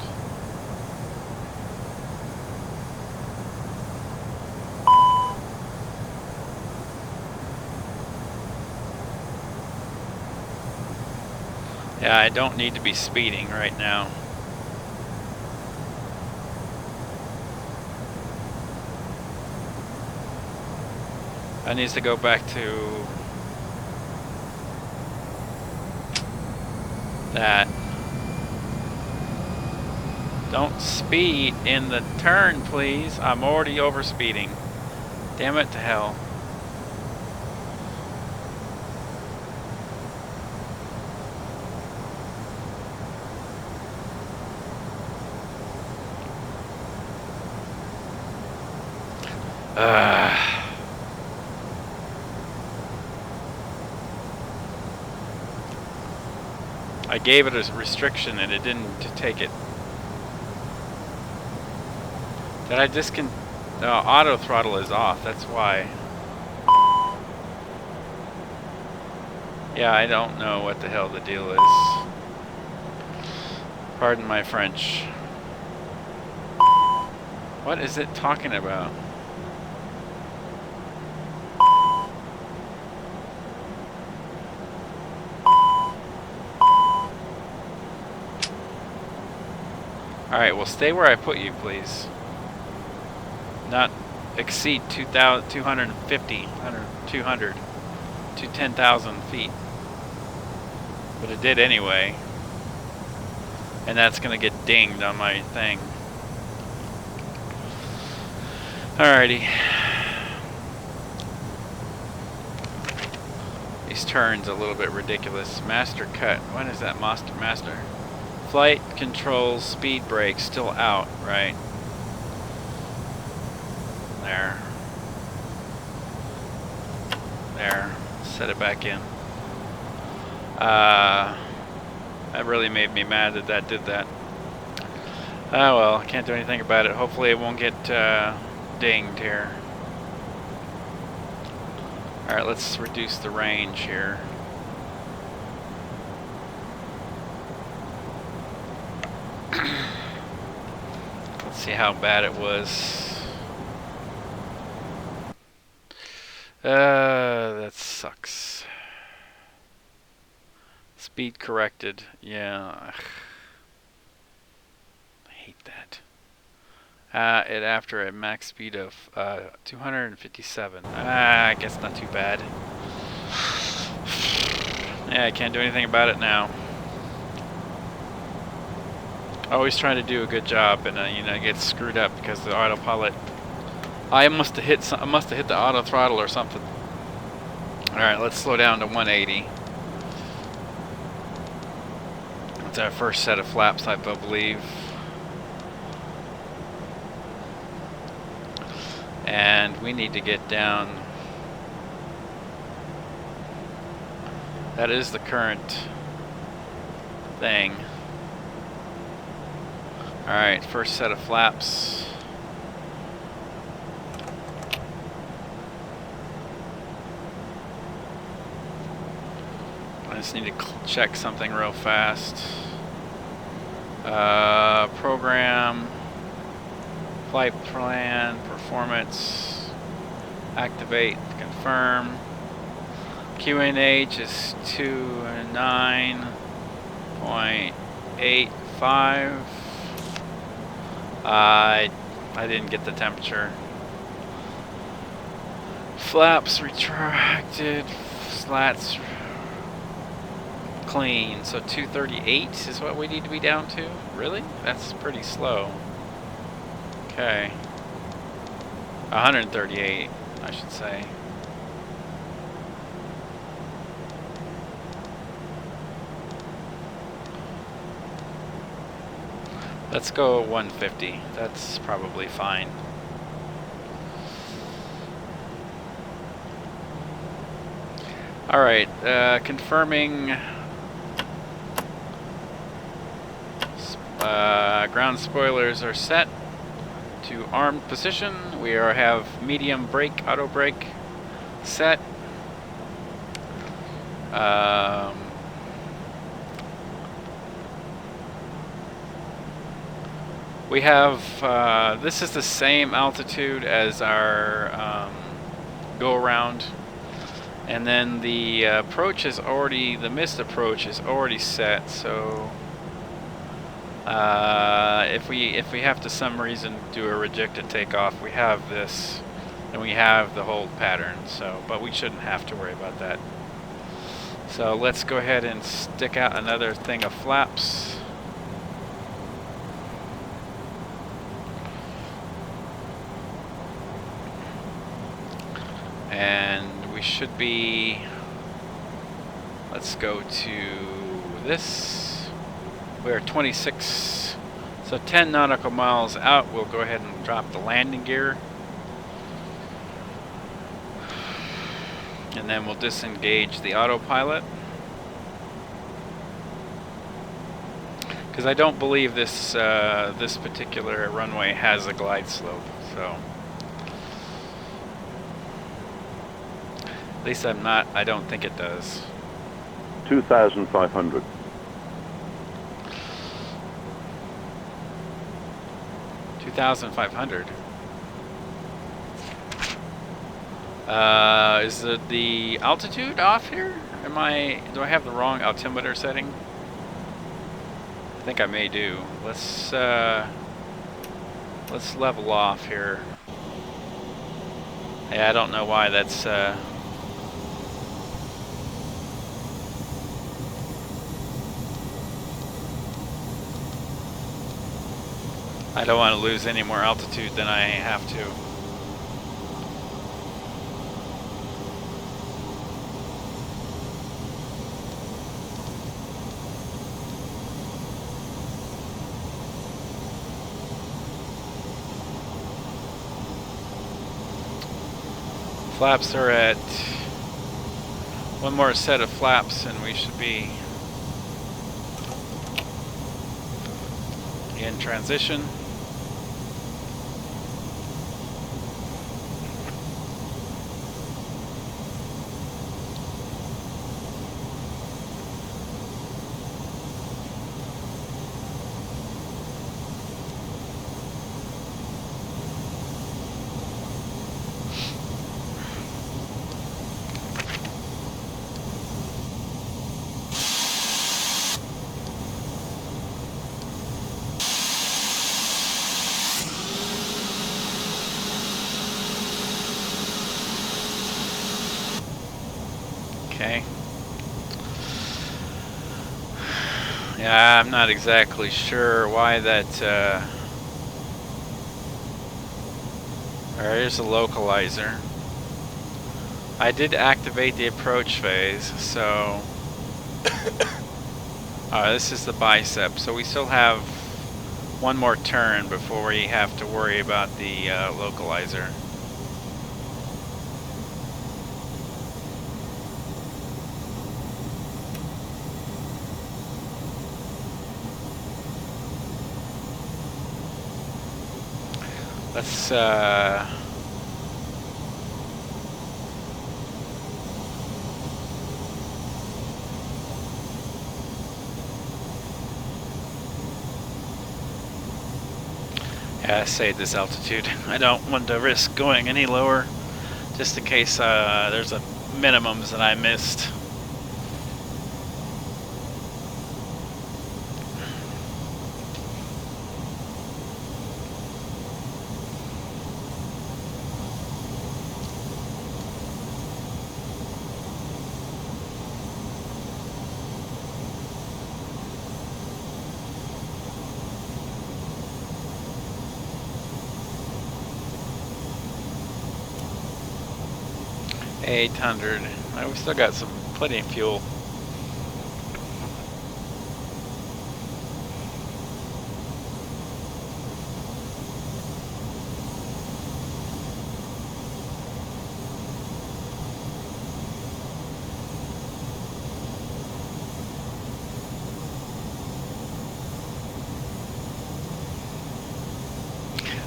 Yeah, I don't need to be speeding right now. I need to go back to that. Don't speed in the turn, please. I'm already over speeding. Damn it to hell. I gave it a restriction and it didn't take it. Did I no, auto throttle is off, that's why. Yeah, I don't know what the hell the deal is. Pardon my French. What is it talking about? Alright, well stay where I put you, please. Not exceed 250, 200 to 10,000 feet. But it did anyway. And that's going to get dinged on my thing. Alrighty. These turns a little bit ridiculous. Master cut. When is that master? Flight controls speed brake still out, right? There. There. Set it back in. That really made me mad that did that. Oh well, I can't do anything about it. Hopefully it won't get dinged here. Alright, let's reduce the range here. Let's see how bad it was. That sucks. Speed corrected. Yeah. I hate that. After a max speed of 257. I guess not too bad. Yeah, I can't do anything about it now. Always trying to do a good job, and you know, get screwed up because the autopilot. I must have hit the auto throttle or something. All right, let's slow down to 180. It's our first set of flaps, I believe. And we need to get down. That is the current thing. Alright, first set of flaps. I just need to check something real fast. Program, flight plan, performance, activate, confirm. QNH is 29.85. I didn't get the temperature. Flaps retracted, slats clean. So 238 is what we need to be down to? Really? That's pretty slow. Okay. 138, I should say. Let's go 150. That's probably fine. Alright, confirming ground spoilers are set to armed position. We have medium brake, auto brake set. We have, this is the same altitude as our go-around. And then the approach is already, the missed approach is already set, so if we have to some reason do a rejected takeoff, we have this, and we have the hold pattern, so, but we shouldn't have to worry about that. So let's go ahead and stick out another thing of flaps. And we should be, let's go to this. We're 26, so 10 nautical miles out. We'll go ahead and drop the landing gear. And then we'll disengage the autopilot. Because I don't believe this this particular runway has a glide slope, so. At least I don't think it does. 2,500. 2,500. Is the altitude off here? Do I have the wrong altimeter setting? I think I may do. Let's level off here. Yeah, I don't know why that's I don't want to lose any more altitude than I have to. Flaps are at one more set of flaps and we should be in transition. Okay. Yeah, I'm not exactly sure why that, there is a localizer. I did activate the approach phase, so this is the bicep, so we still have one more turn before we have to worry about the localizer. Let's yeah, save this altitude. I don't want to risk going any lower, just in case there's a minimums that I missed. $800. We still got plenty of fuel.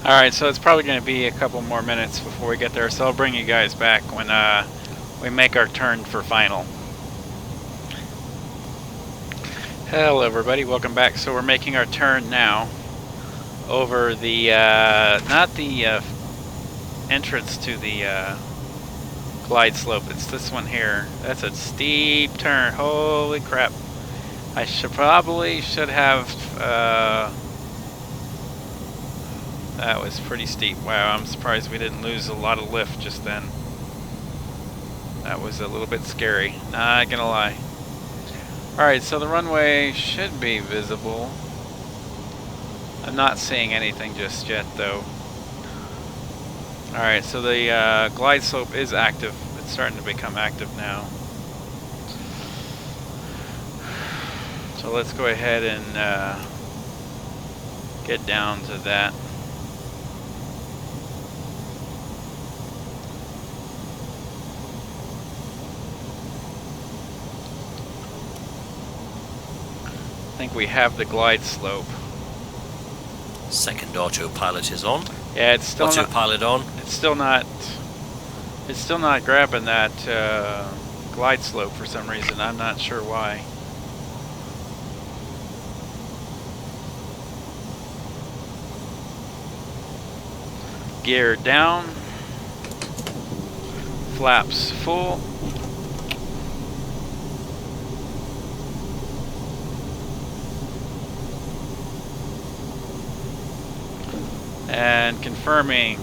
Alright, so it's probably going to be a couple more minutes before we get there, so I'll bring you guys back when we make our turn for final. Hello everybody, welcome back. So we're making our turn now over the, not the entrance to the glide slope, it's this one here. That's a steep turn, holy crap. I probably should have, that was pretty steep. Wow, I'm surprised we didn't lose a lot of lift just then. That was a little bit scary, not gonna lie. Alright, so the runway should be visible. I'm not seeing anything just yet though. Alright, so the glide slope is active. It's starting to become active now. So let's go ahead and get down to that. I think we have the glide slope. Second autopilot is on. Yeah, it's still autopilot on. It's still not grabbing that glide slope for some reason. I'm not sure why. Gear down. Flaps full. And confirming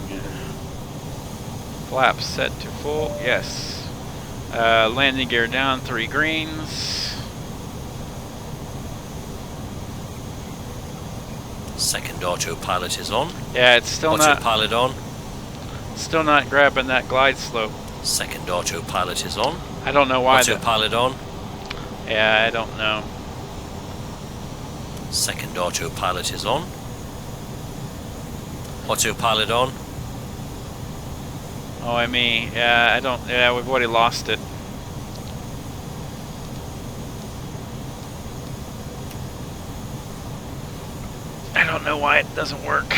flaps set to full, yes. Landing gear down, 3 greens. Second autopilot is on. Yeah, it's still autopilot on. Still not grabbing that glide slope. Second autopilot is on. I don't know why. Autopilot on. Yeah, I don't know. Second autopilot is on. Autopilot on. Oh, I mean, yeah, I don't, yeah, we've already lost it. I don't know why it doesn't work.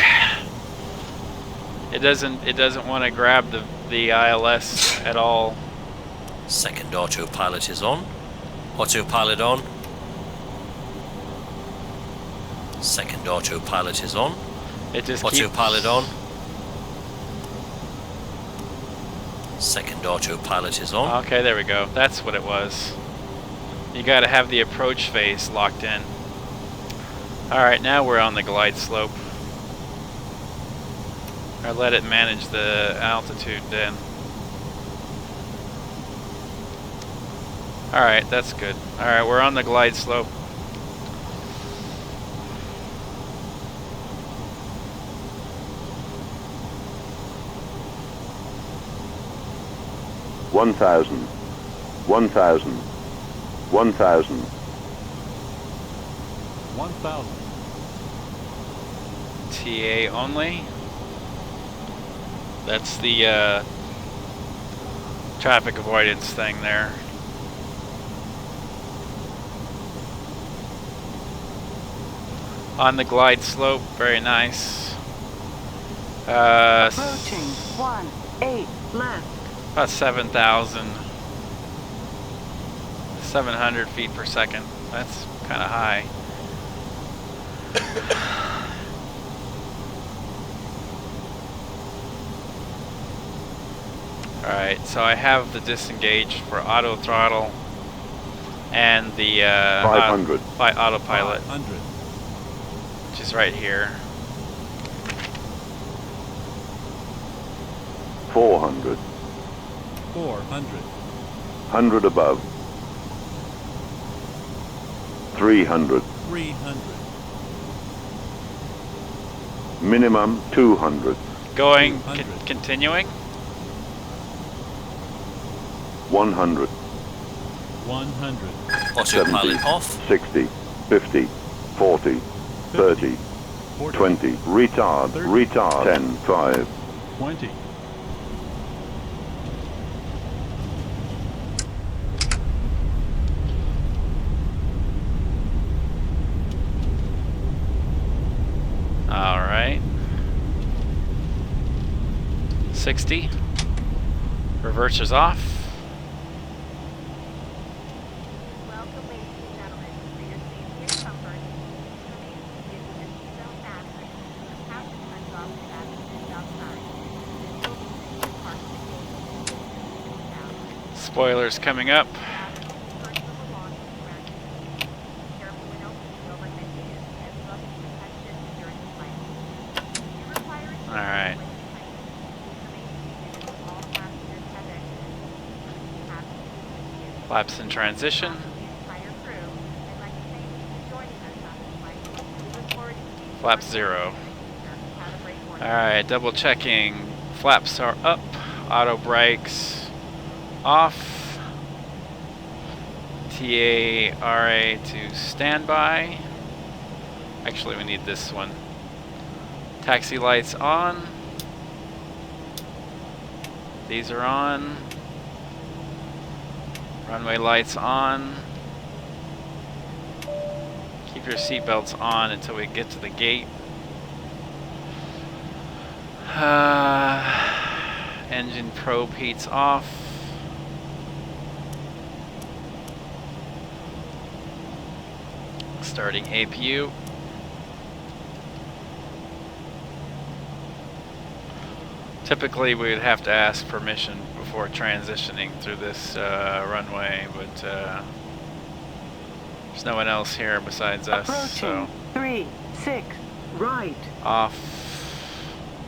It doesn't want to grab the ILS at all. Second autopilot is on. Autopilot on. Second autopilot is on. It just autopilot on. Second autopilot is on. Okay, there we go. That's what it was. You got to have the approach phase locked in. Alright, now we're on the glide slope. Or let it manage the altitude then. Alright, that's good. Alright, we're on the glide slope. One thousand. 1,000. TA only. That's the traffic avoidance thing there. On the glide slope, very nice. Approaching 18 left. About 7,700 feet per second. That's kind of high. Alright, so I have the disengage for auto throttle and the 500. Autopilot, which is right here. 400. 100 above. 300. Minimum 200. Going, continuing. 100. Autopilot 70, off. 60, 50, 40, 30, 20. Retard. 10, 5. 20. Alright. 60. Reversers off. Welcome, ladies and gentlemen. For your safety and comfort, please remain seated with your seatbelt fastened. The captain turns off the fasteners outside. This will be the parking gate now. Spoilers coming up. Careful when opening overhead bins as well as protection during the flight. If you require assistance Alright. with the plane, remain seated until all passengers have exited. Happy to assist you. Flaps in transition. Flap 0. Alright, double checking. Flaps are up. Auto brakes off. TARA to standby. Actually, we need this one. Taxi lights on. These are on. Runway lights on. Keep your seatbelts on until we get to the gate. Engine probe heats off. Starting APU. Typically we would have to ask permission before transitioning through this runway, but there's no one else here besides us. Approaching So 3, 6, right. off.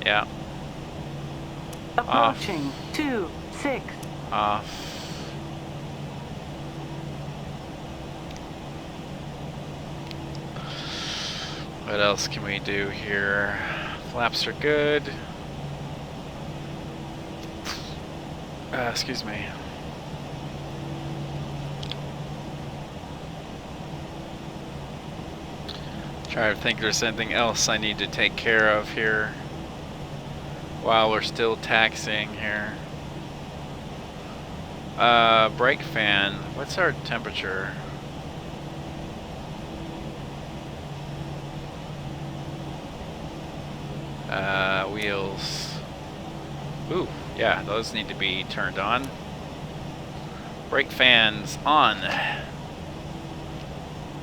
Yeah. Approaching 2, 6. Off. What else can we do here? Flaps are good. Excuse me. Try to think there's anything else I need to take care of here while we're still taxiing here. Brake fan. What's our temperature? Wheels. Ooh, yeah, those need to be turned on. Brake fans on.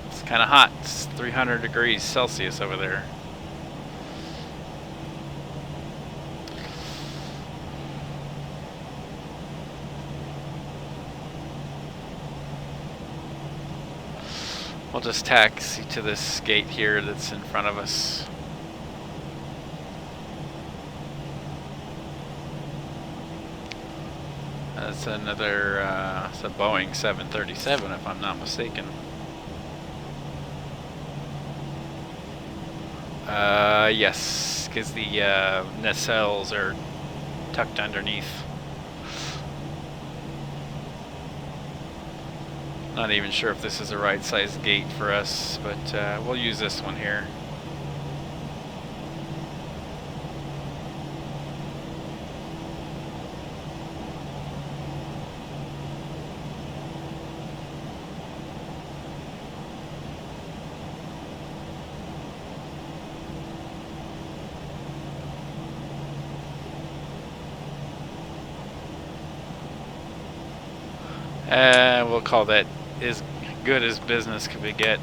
It's kind of hot. It's 300 degrees Celsius over there. We'll just taxi to this gate here that's in front of us. That's another, it's a Boeing 737 if I'm not mistaken. Yes, because the nacelles are tucked underneath. Not even sure if this is the right size gate for us, but we'll use this one here. We'll call that as good as business could we get.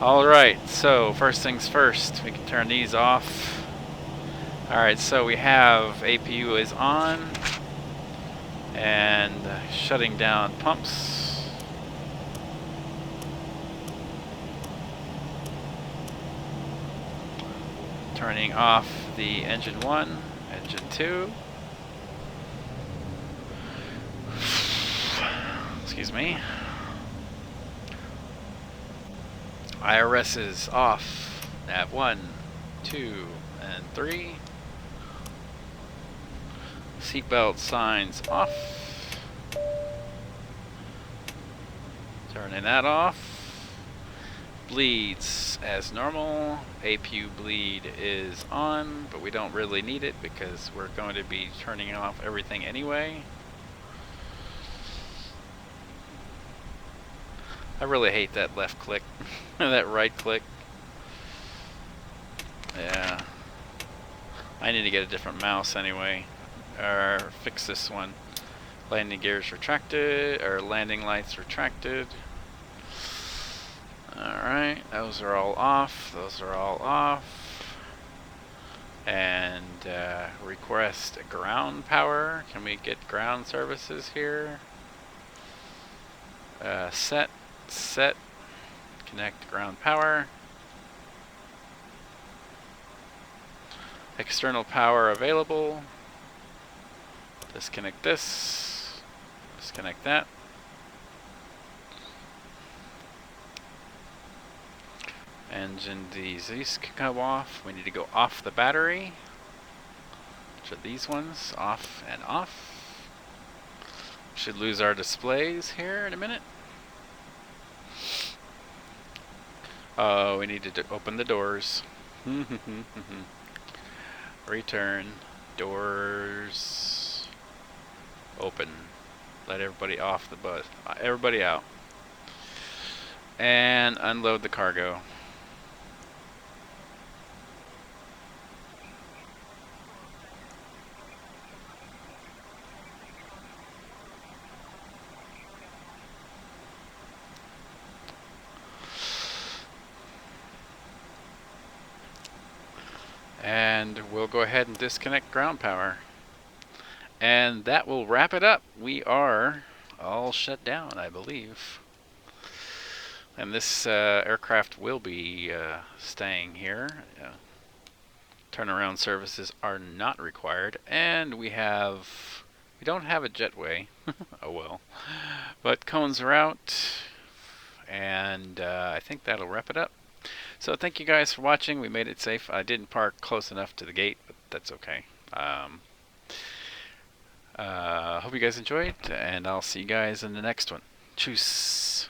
Alright, so first things first, we can turn these off. Alright, so we have APU is on and shutting down pumps. Turning off the engine 1, engine 2. Excuse me. IRS is off. Nav 1, 2, and 3. Seatbelt signs off. Turning that off. Bleeds as normal. APU bleed is on, but we don't really need it because we're going to be turning off everything anyway. I really hate that left click, that right click. Yeah. I need to get a different mouse anyway, or fix this one. Landing gears retracted, or landing lights retracted. Alright, those are all off, those are all off. And request ground power. Can we get ground services here? Set, connect ground power. External power available. Disconnect this. Disconnect that. Engine, these can come off. We need to go off the battery. Which are these ones? Off and off. Should lose our displays here in a minute. Oh, we need to open the doors. Return. Doors. Open. Let everybody off the bus. Everybody out. And unload the cargo. And we'll go ahead and disconnect ground power. And that will wrap it up. We are all shut down, I believe. And this aircraft will be staying here. Turnaround services are not required. And we don't have a jetway. Oh well. But cones are out. And I think that'll wrap it up. So thank you guys for watching. We made it safe. I didn't park close enough to the gate, but that's okay. Hope you guys enjoyed, and I'll see you guys in the next one. Tschüss.